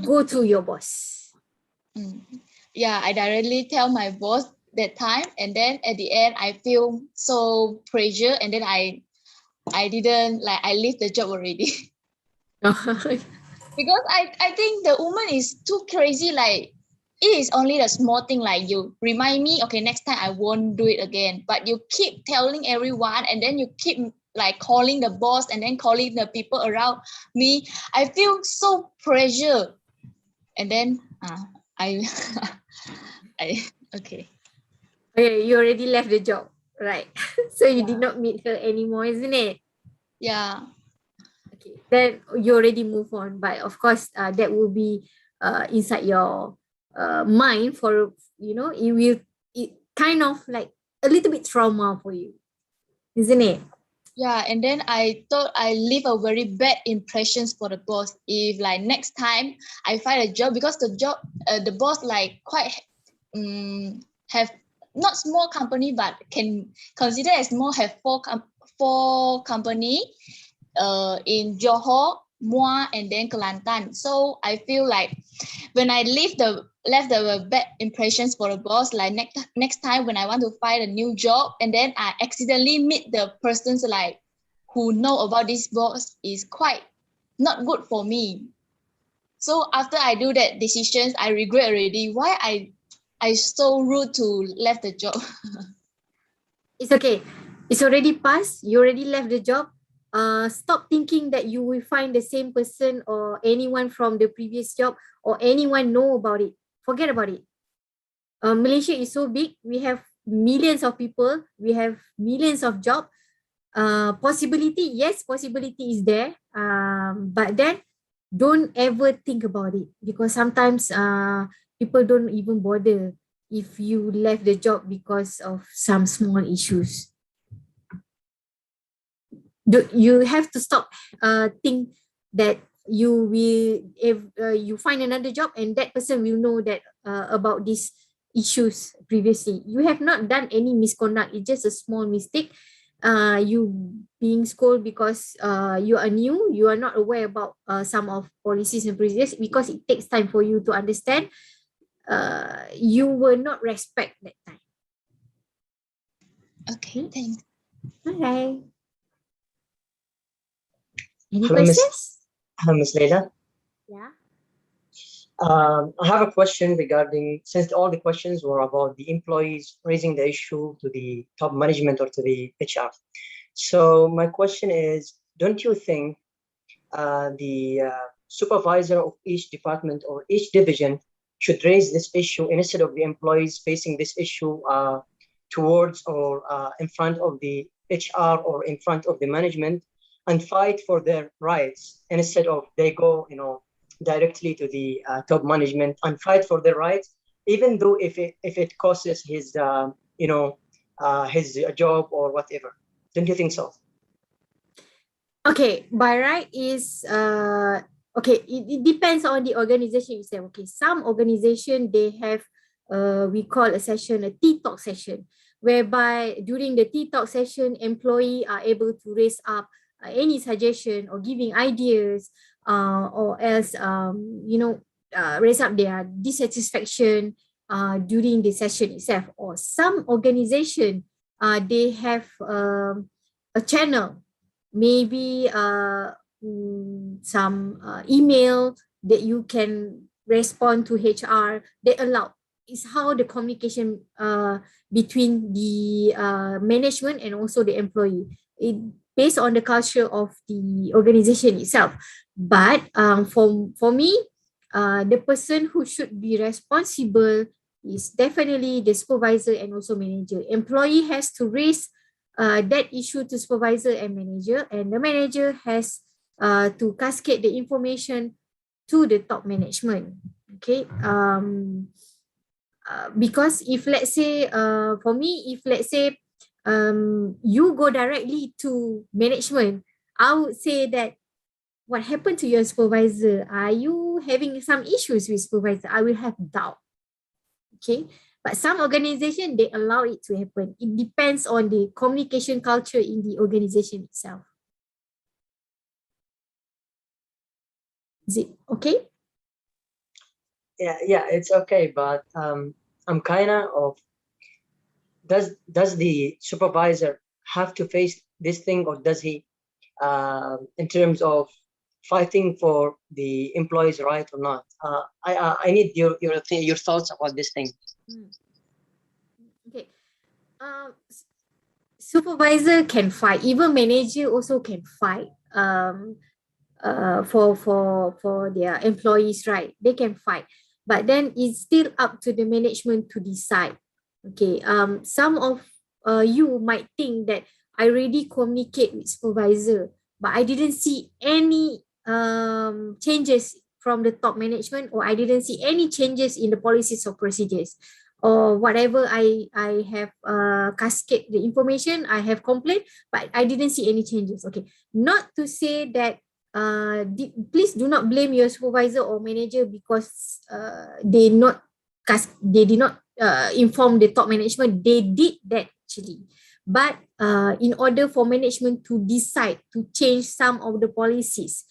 go to your boss. Yeah, I directly tell my boss that time, and then at the end I feel so pressure, and then I didn't, like, I leave the job already. Because I think the woman is too crazy. Like, it is only the small thing, like you remind me, okay, next time I won't do it again, but you keep telling everyone, and then you keep like calling the boss and then calling the people around me. I feel so pressure, and then I okay. Okay, you already left the job, right? So you did not meet her anymore, isn't it? Yeah. Okay, then you already move on, but of course that will be inside your mind for, it kind of like a little bit trauma for you, isn't it? Yeah, and then I thought I leave a very bad impressions for the boss. If like next time I find a job, because the boss like quite have not small company, but can consider as more, have four company in Johor, Muar, and then Kelantan. So I feel like when I left the bad impressions for the boss, like next time when I want to find a new job, and then I accidentally meet the persons like who know about this boss, is quite not good for me. So after I do that decisions, I regret already why I so rude to left the job. It's okay. It's already passed. You already left the job. Stop thinking that you will find the same person or anyone from the previous job or anyone know about it. Forget about it. Malaysia is so big. We have millions of people. We have millions of jobs. Possibility, yes, possibility is there. But then don't ever think about it, because sometimes people don't even bother if you left the job because of some small issues. You have to stop think that you will, if you find another job and that person will know that about these issues previously. You have not done any misconduct. It's just a small mistake. You being scolded because you are new, you are not aware about some of policies and procedures, because it takes time for you to understand. You will not respect that time. Okay, thanks. Okay. Any Hello, questions? Ms. Leila. Yeah. I have a question regarding, since all the questions were about the employees raising the issue to the top management or to the HR. So my question is, don't you think the supervisor of each department or each division should raise this issue instead of the employees facing this issue towards or in front of the HR or in front of the management, and fight for their rights instead of they go, directly to the top management and fight for their rights, even though if it causes his his job or whatever? Don't you think so? Okay, by right is okay, it depends on the organization itself. Okay, some organization, they have we call a session a tea talk session, whereby during the tea talk session, employee are able to raise up any suggestion or giving ideas, or else raise up their dissatisfaction during the session itself. Or some organization, they have a channel, maybe some email that you can respond to HR, they allow. It's how the communication between the management and also the employee. It based on the culture of the organization itself. But for me, the person who should be responsible is definitely the supervisor and also manager. Employee has to raise that issue to supervisor and manager, and the manager has to cascade the information to the top management. Okay. Because if let's say, for me, if let's say you go directly to management, I would say that what happened to your supervisor? Are you having some issues with supervisor? I will have doubt. Okay. But some organization, they allow it to happen. It depends on the communication culture in the organization itself. Is it okay? Yeah, it's okay, but I'm kind of, does the supervisor have to face this thing, or does he, in terms of fighting for the employees' right or not? I need your thoughts about this thing. Okay. Supervisor can fight. Even manager also can fight. For their employees, right? They can fight, but then it's still up to the management to decide. Okay. Some of you might think that I already communicate with supervisor, but I didn't see any changes from the top management, or I didn't see any changes in the policies or procedures, or whatever. I have cascade the information, I have complained, but I didn't see any changes. Okay. Not to say that please do not blame your supervisor or manager because they did not inform the top management. They did that actually, but in order for management to decide to change some of the policies,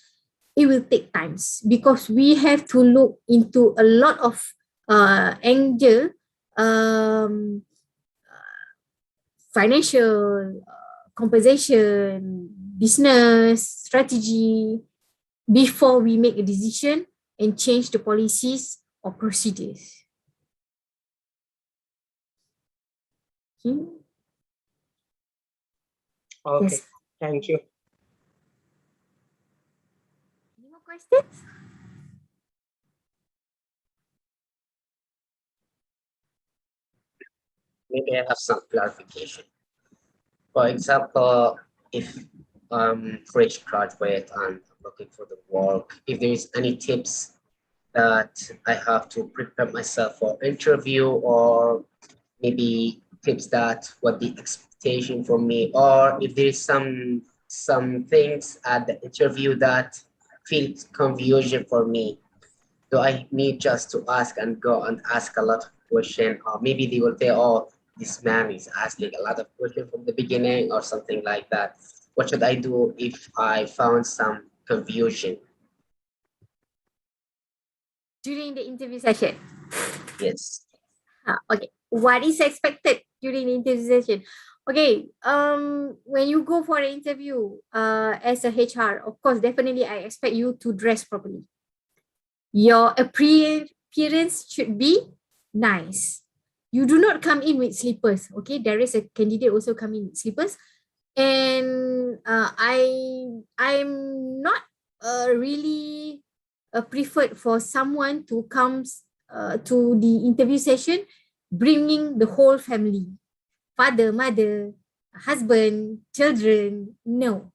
it will take times, because we have to look into a lot of angle, financial, compensation, business strategy, before we make a decision and change the policies or procedures. Okay. Okay, Yes. thank you. Any more questions? Maybe I have some clarification. For example, if I'm fresh graduate and I'm looking for the work, if there is any tips that I have to prepare myself for interview, or maybe tips that what the expectation from me, or if there is some things at the interview that feel confusion for me, do I need just to ask and go and ask a lot of questions, or maybe they will say, oh, this man is asking a lot of questions from the beginning or something like that? What should I do if I found some confusion? During the interview session? Yes. Okay. What is expected during the interview session? Okay. When you go for an interview, as a HR, of course, definitely I expect you to dress properly. Your appearance should be nice. You do not come in with slippers. Okay, there is a candidate also coming with slippers, and I'm not really preferred for someone to come to the interview session bringing the whole family, father, mother, husband, children. No.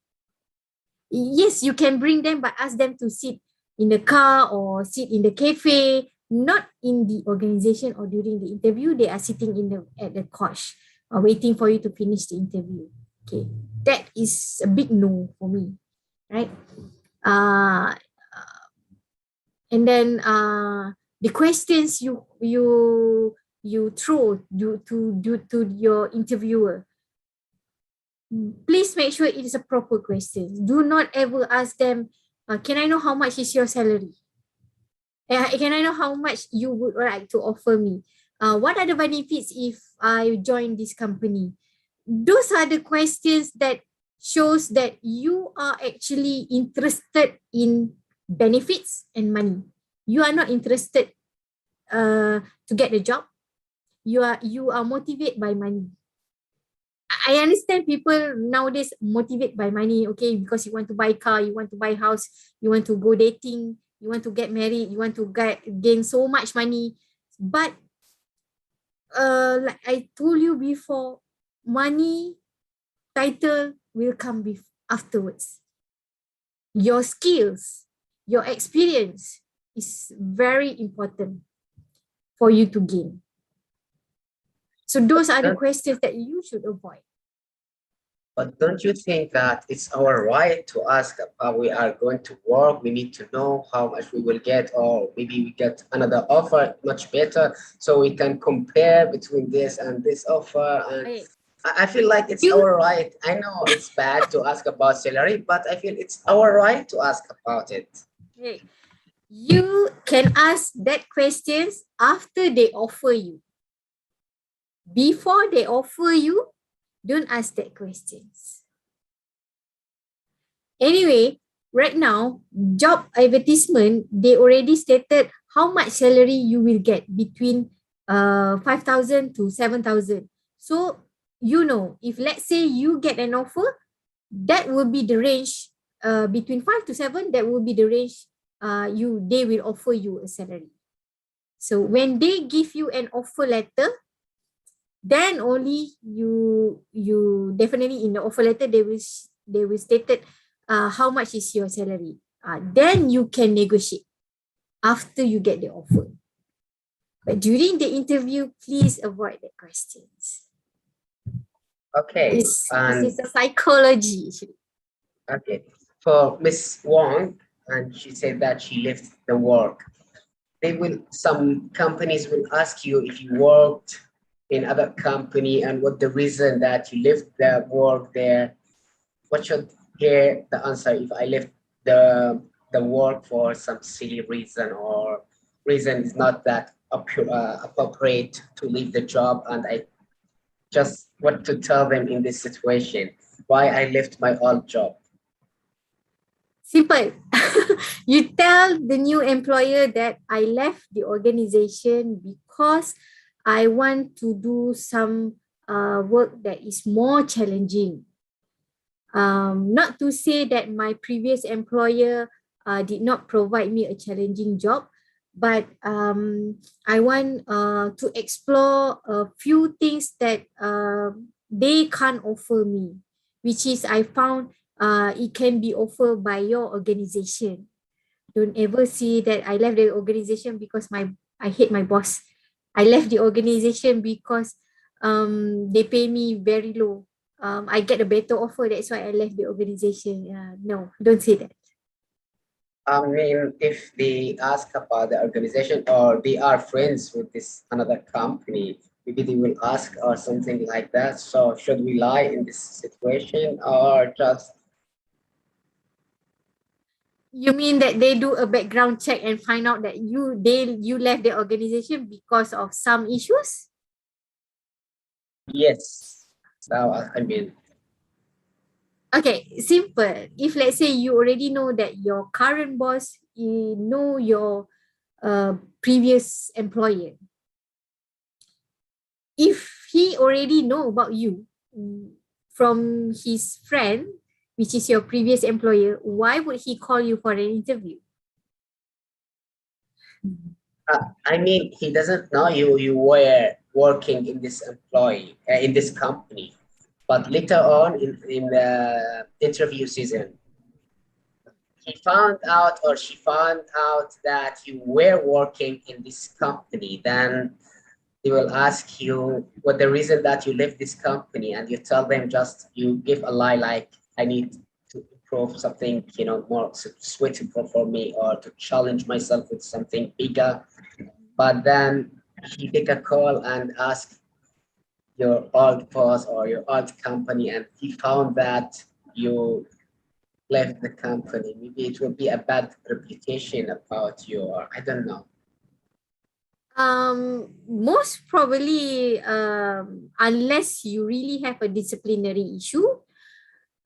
Yes, you can bring them, but ask them to sit in the car or sit in the cafe, not in the organization or during the interview. They are sitting at the couch, waiting for you to finish the interview. Okay, that is a big no for me, right? And then the questions you throw to your interviewer, please make sure it is a proper question. Do not ever ask them, can I know how much is your salary? Can I know how much you would like to offer me? What are the benefits if I join this company? Those are the questions that shows that you are actually interested in benefits and money. you are not interested to get the job. You are motivated by money. I understand people nowadays motivate by money, okay, because you want to buy car, you want to buy house, you want to go dating, you want to get married, you want to gain so much money. But like I told you before, money, title will come afterwards. Your skills, your experience is very important for you to gain. So those are the questions that you should avoid. But don't you think that it's our right to ask how we are going to work? We need to know how much we will get, or maybe we get another offer much better, so we can compare between this and this offer. And I feel like it's our right. I know it's bad to ask about salary, but I feel it's our right to ask about it. Okay. You can ask that questions after they offer you. Before they offer you, don't ask that questions. Anyway, right now, job advertisement, they already stated how much salary you will get between 5,000 to 7,000. So, you know, if let's say you get an offer, that will be the range between 5 to 7, that will be the range they will offer you a salary. So when they give you an offer letter, then only you definitely in the offer letter they will stated how much is your salary. Then you can negotiate after you get the offer. But during the interview, please avoid the questions. Okay. This is a psychology. Okay. For Miss Wong, and she said that she left the work. Some companies will ask you if you worked in other company and what the reason that you left the work there. What should hear the answer if I left the work for some silly reason, or reason is not that appropriate to leave the job, and I just what to tell them in this situation, why I left my old job. Simple. You tell the new employer that I left the organization because I want to do some work that is more challenging. Not to say that my previous employer did not provide me a challenging job, but I want to explore a few things that they can't offer me, which is I found it can be offered by your organization. Don't ever see that I left the organization because I hate my boss. I left the organization because they pay me very low. I get a better offer, that's why I left the organization. No, don't say that. I mean, if they ask about the organization or they are friends with this another company, maybe they will ask or something like that. So should we lie in this situation or just? You mean that they do a background check and find out that you left the organization because of some issues? Yes. Now I mean. Okay, simple. If let's say you already know that your current boss, you know your previous employer. If he already know about you from his friend, which is your previous employer, why would he call you for an interview? I mean, he doesn't know you were working in this in this company, but later on in the interview season, he found out or she found out that you were working in this company. Then they will ask you what the reason that you left this company, and you tell them you give a lie like I need to improve something, more suitable for me, or to challenge myself with something bigger. But then he take a call and ask your old boss or your old company, and he found that you left the company. Maybe it will be a bad reputation about you, or I don't know. Most probably, unless you really have a disciplinary issue,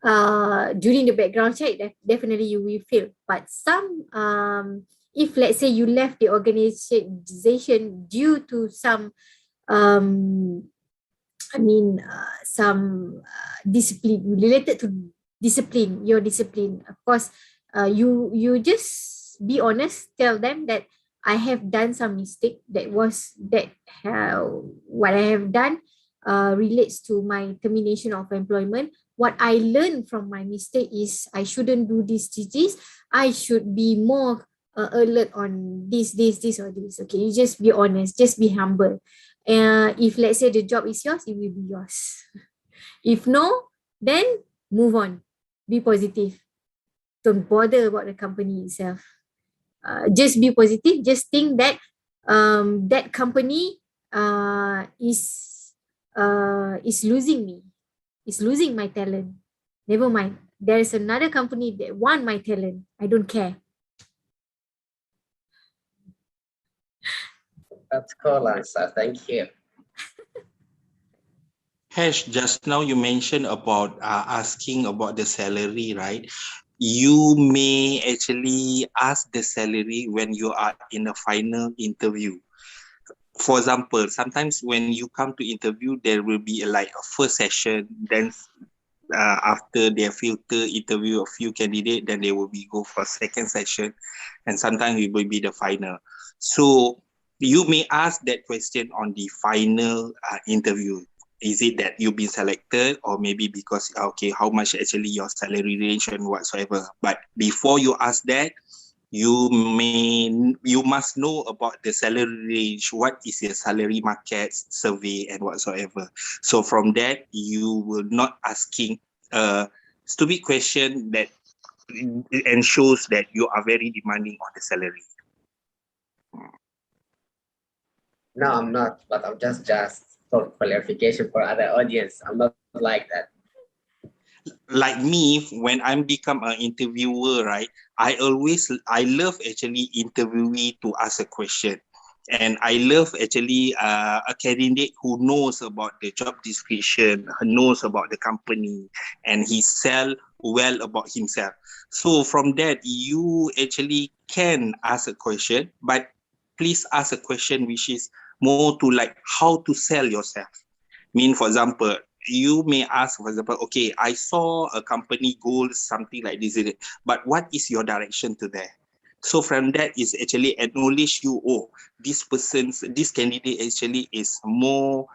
during the background check, definitely you will fail. But some if let's say you left the organization due to some some discipline related to discipline, your discipline. Of course, you just be honest, tell them that I have done some mistake. What I have done relates to my termination of employment. What I learned from my mistake is I shouldn't do this. I should be more alert on this, or this. Okay, you just be honest, just be humble. If let's say the job is yours, it will be yours. If no, then move on. Be positive. Don't bother about the company itself. Just be positive. Just think that that company is losing me. Is losing my talent. Never mind. There is another company that want my talent. I don't care. That's cool answer. Thank you. Hash, just now you mentioned about asking about the salary, right? You may actually ask the salary when you are in a final interview. For example, sometimes when you come to interview, there will be like a first session, then after they filter interview a few candidates, then they will be go for second session, and sometimes it will be the final. So you may ask that question on the final interview. Is it that you've been selected, or maybe because okay, how much actually your salary range and whatsoever? But before you ask that, you must know about the salary range. What is your salary market survey and whatsoever? So from that, you will not asking a stupid question that ensures that you are very demanding on the salary. No, I'm not, but I'm just for clarification for other audience. I'm not like that. Like me, when I become an interviewer, right, I love actually interviewee to ask a question. And I love actually a candidate who knows about the job description, knows about the company, and he sell well about himself. So from that, you actually can ask a question, but please ask a question which is more to like how to sell yourself. Mean, for example, you may ask, for example, okay, I saw a company goal, something like this, but what is your direction to that? So from that is actually acknowledge you, oh, this candidate actually is more,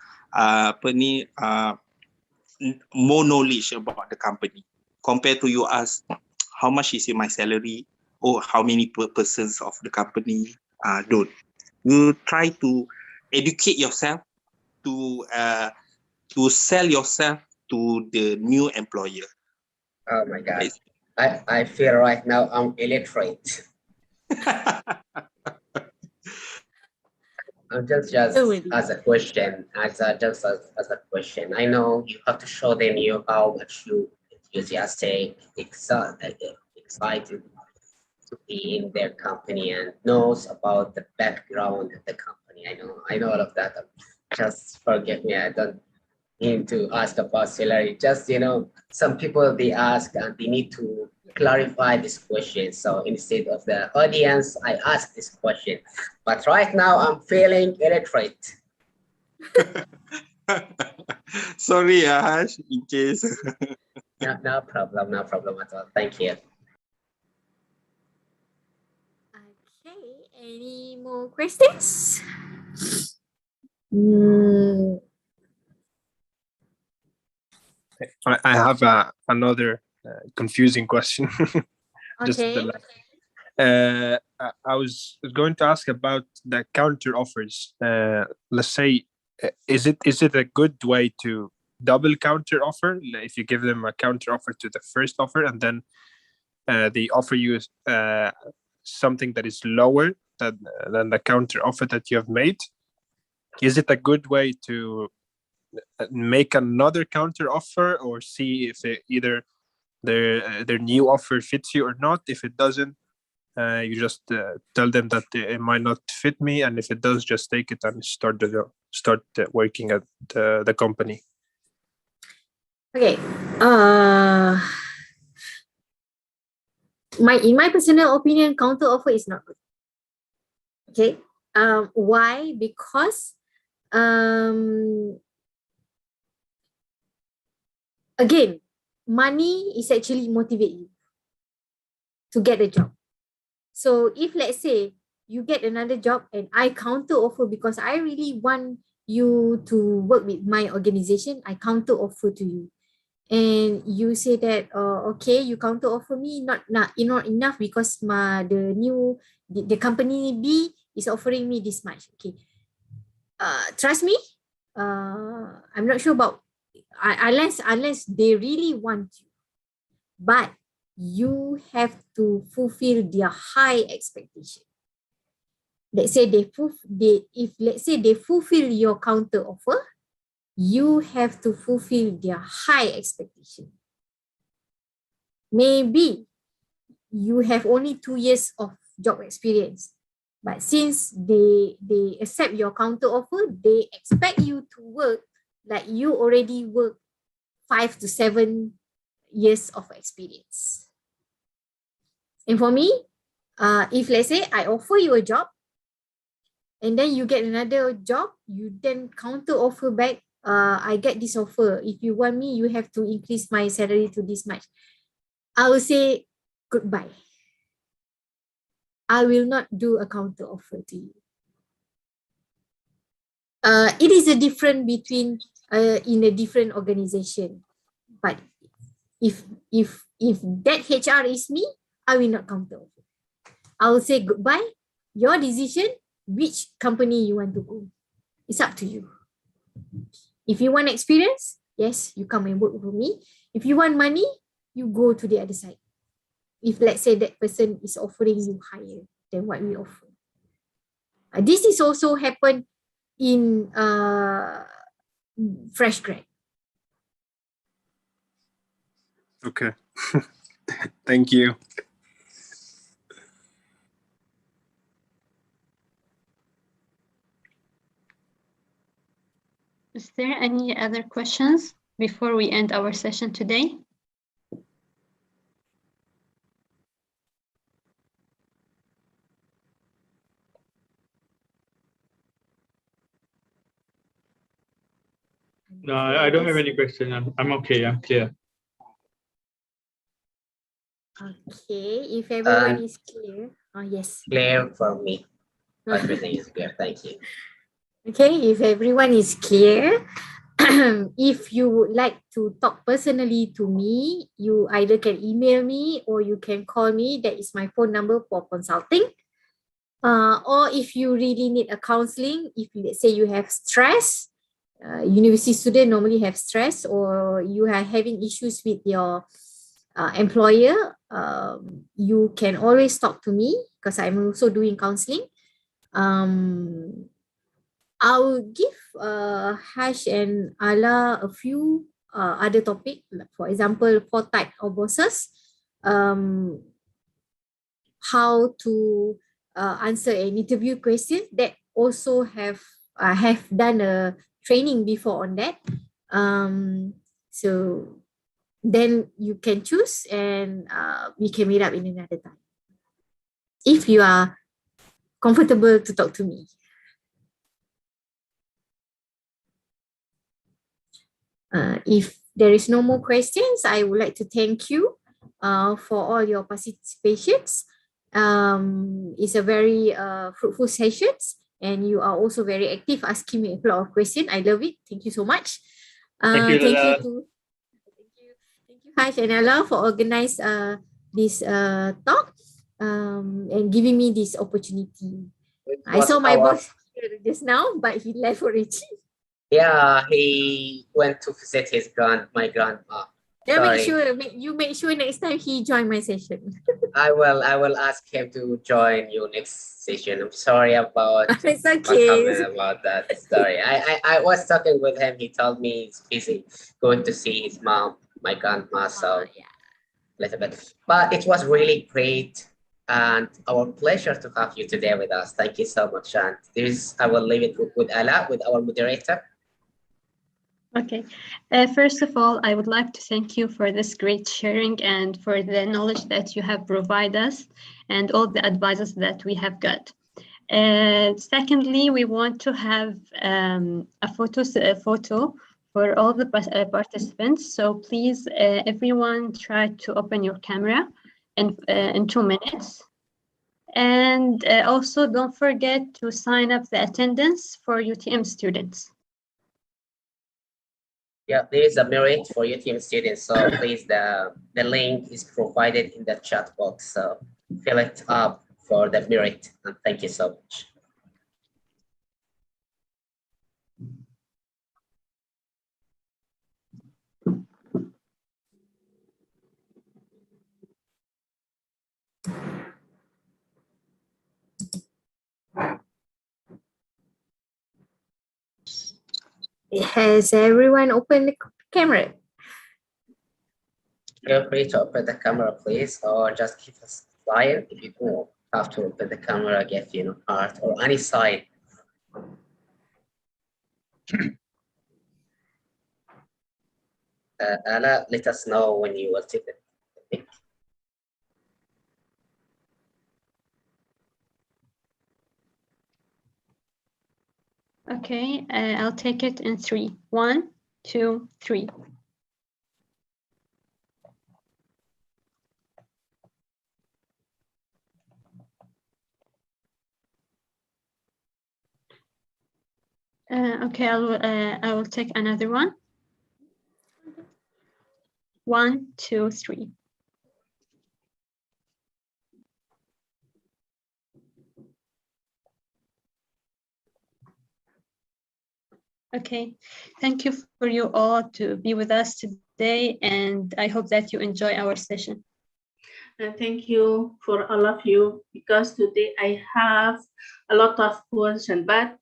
more knowledge about the company compared to you ask, how much is my salary, or how many persons of the company don't. You try to educate yourself to sell yourself to the new employer. Oh my God. I feel right now I'm illiterate. I'm just as a question, as a question. I know you have to show them how much you enthusiastic, excited to be in their company and knows about the background of the company. I know all of that. Just forgive me. I don't need to ask about salary. Just some people they ask and they need to clarify this question. So instead of the audience, I ask this question. But right now I'm feeling illiterate. Sorry, Ash, in case. No problem at all. Thank you. Okay, any more questions? I have another confusing question. Okay. I was going to ask about the counter offers. Let's say, is it a good way to double counter offer if you give them a counter offer to the first offer and then they offer you something that is lower than the counter offer that you have made? Is it a good way to make another counter offer, or see if either their new offer fits you or not? If it doesn't, you just tell them that it might not fit me, and if it does, just take it and start working at the company. Okay. In my personal opinion, counter offer is not good. Okay. Why? Because again, money is actually motivate you to get a job. So if let's say you get another job and I counter offer because I really want you to work with my organization, I counter offer to you. And you say that, okay, you counter offer me, not enough because the company B is offering me this much. Okay. Trust me, I'm not sure about unless they really want you, but you have to fulfill their high expectation. Let's say let's say they fulfill your counter offer, you have to fulfill their high expectation. Maybe you have only 2 years of job experience, but since they accept your counter offer, they expect you to work like you already work 5 to 7 years of experience. And for me, if let's say I offer you a job and then you get another job, you then counter offer back, I get this offer. If you want me, you have to increase my salary to this much. I will say goodbye. I will not do a counter offer to you. It is a difference between in a different organization. But if that HR is me, I will not counter offer. I will say goodbye. Your decision, which company you want to go. It's up to you. If you want experience, yes, you come and work for me. If you want money, you go to the other side. If let's say that person is offering you higher than what we offer. This is also happened in fresh grad. Okay. Thank you. Is there any other questions before we end our session today? No, I don't have any question. I'm okay. I'm clear. Okay, if everyone is clear. Oh, yes. Clear for me. Everything is clear. Thank you. Okay, if everyone is clear, if you would like to talk personally to me, you either can email me or you can call me. That is my phone number for consulting. Or if you really need a counseling, if let's say you have stress, university student normally have stress, or you are having issues with your employer, you can always talk to me because I'm also doing counseling. I'll give Hash and Ala a few other topics. For example, 4 types of bosses, how to answer an interview question. That also have done a training before on that. So then you can choose and we can meet up in another time. If you are comfortable to talk to me. If there is no more questions, I would like to thank you for all your participations. It's a very fruitful sessions, and you are also very active, asking me a lot of questions. I love it. Thank you so much. Thank you, Lala. Thank you, Haj and Ala, for organize this talk and giving me this opportunity. I saw my boss here just now, but he left already. Yeah, he went to visit my grandma. Yeah, make sure next time he join my session. I will ask him to join you next session. I'm sorry about It's okay. about that story. I was talking with him. He told me he's busy going to see his mom, my grandma. So yeah. Little bit, but it was really great and our pleasure to have you today with us. Thank you so much. And I will leave it with Ala, with our moderator. Okay. First of all, I would like to thank you for this great sharing and for the knowledge that you have provided us and all the advices that we have got. Secondly, we want to have a photo for all the participants. So please, everyone, try to open your camera in 2 minutes. And also, don't forget to sign up the attendance for UTM students. Yeah, there is a merit for UTM students. So please, the link is provided in the chat box. So fill it up for the merit. And thank you so much. Has everyone opened the camera? Feel free to open the camera, please, or just give us a flyer if you don't have to open the camera, give heart or any side. Ala, let us know when you will take the pic. Okay, I'll take it in 3. 1, 2, 3. Okay, I will take another one. 1, 2, 3. Okay, thank you for you all to be with us today, and I hope that you enjoy our session. Thank you for all of you, because today I have a lot of questions, but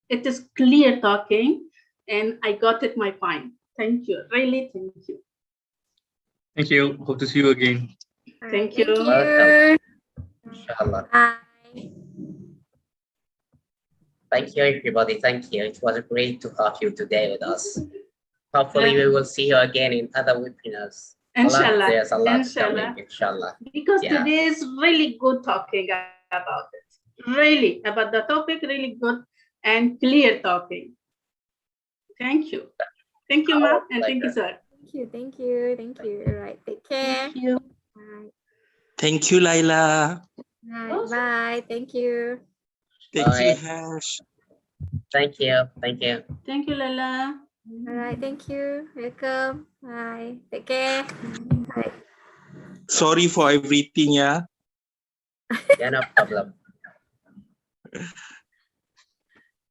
it is clear talking and I got it my point. Thank you, really thank you. Thank you. Hope to see you again. Thank you. Welcome. Inshallah. Bye. Thank you, everybody. Thank you. It was great to have you today with us. Hopefully, we will see you again in other webinars. Inshallah. There's a lot Inshallah. coming, inshallah. Because Yeah. today is really good talking about it. Really, about the topic, really good and clear talking. Thank you. Thank you, Ma, and thank you, sir. Thank you, thank you, thank you. All right, take care. Thank you. Bye. Thank you, Laila. Right, bye. Thank you. Thank you, Bye. Hash. Thank you. Thank you. Thank you, Lala. All right, thank you. Welcome. Bye. Take care. Bye. Sorry for everything, yeah. Yeah, no problem.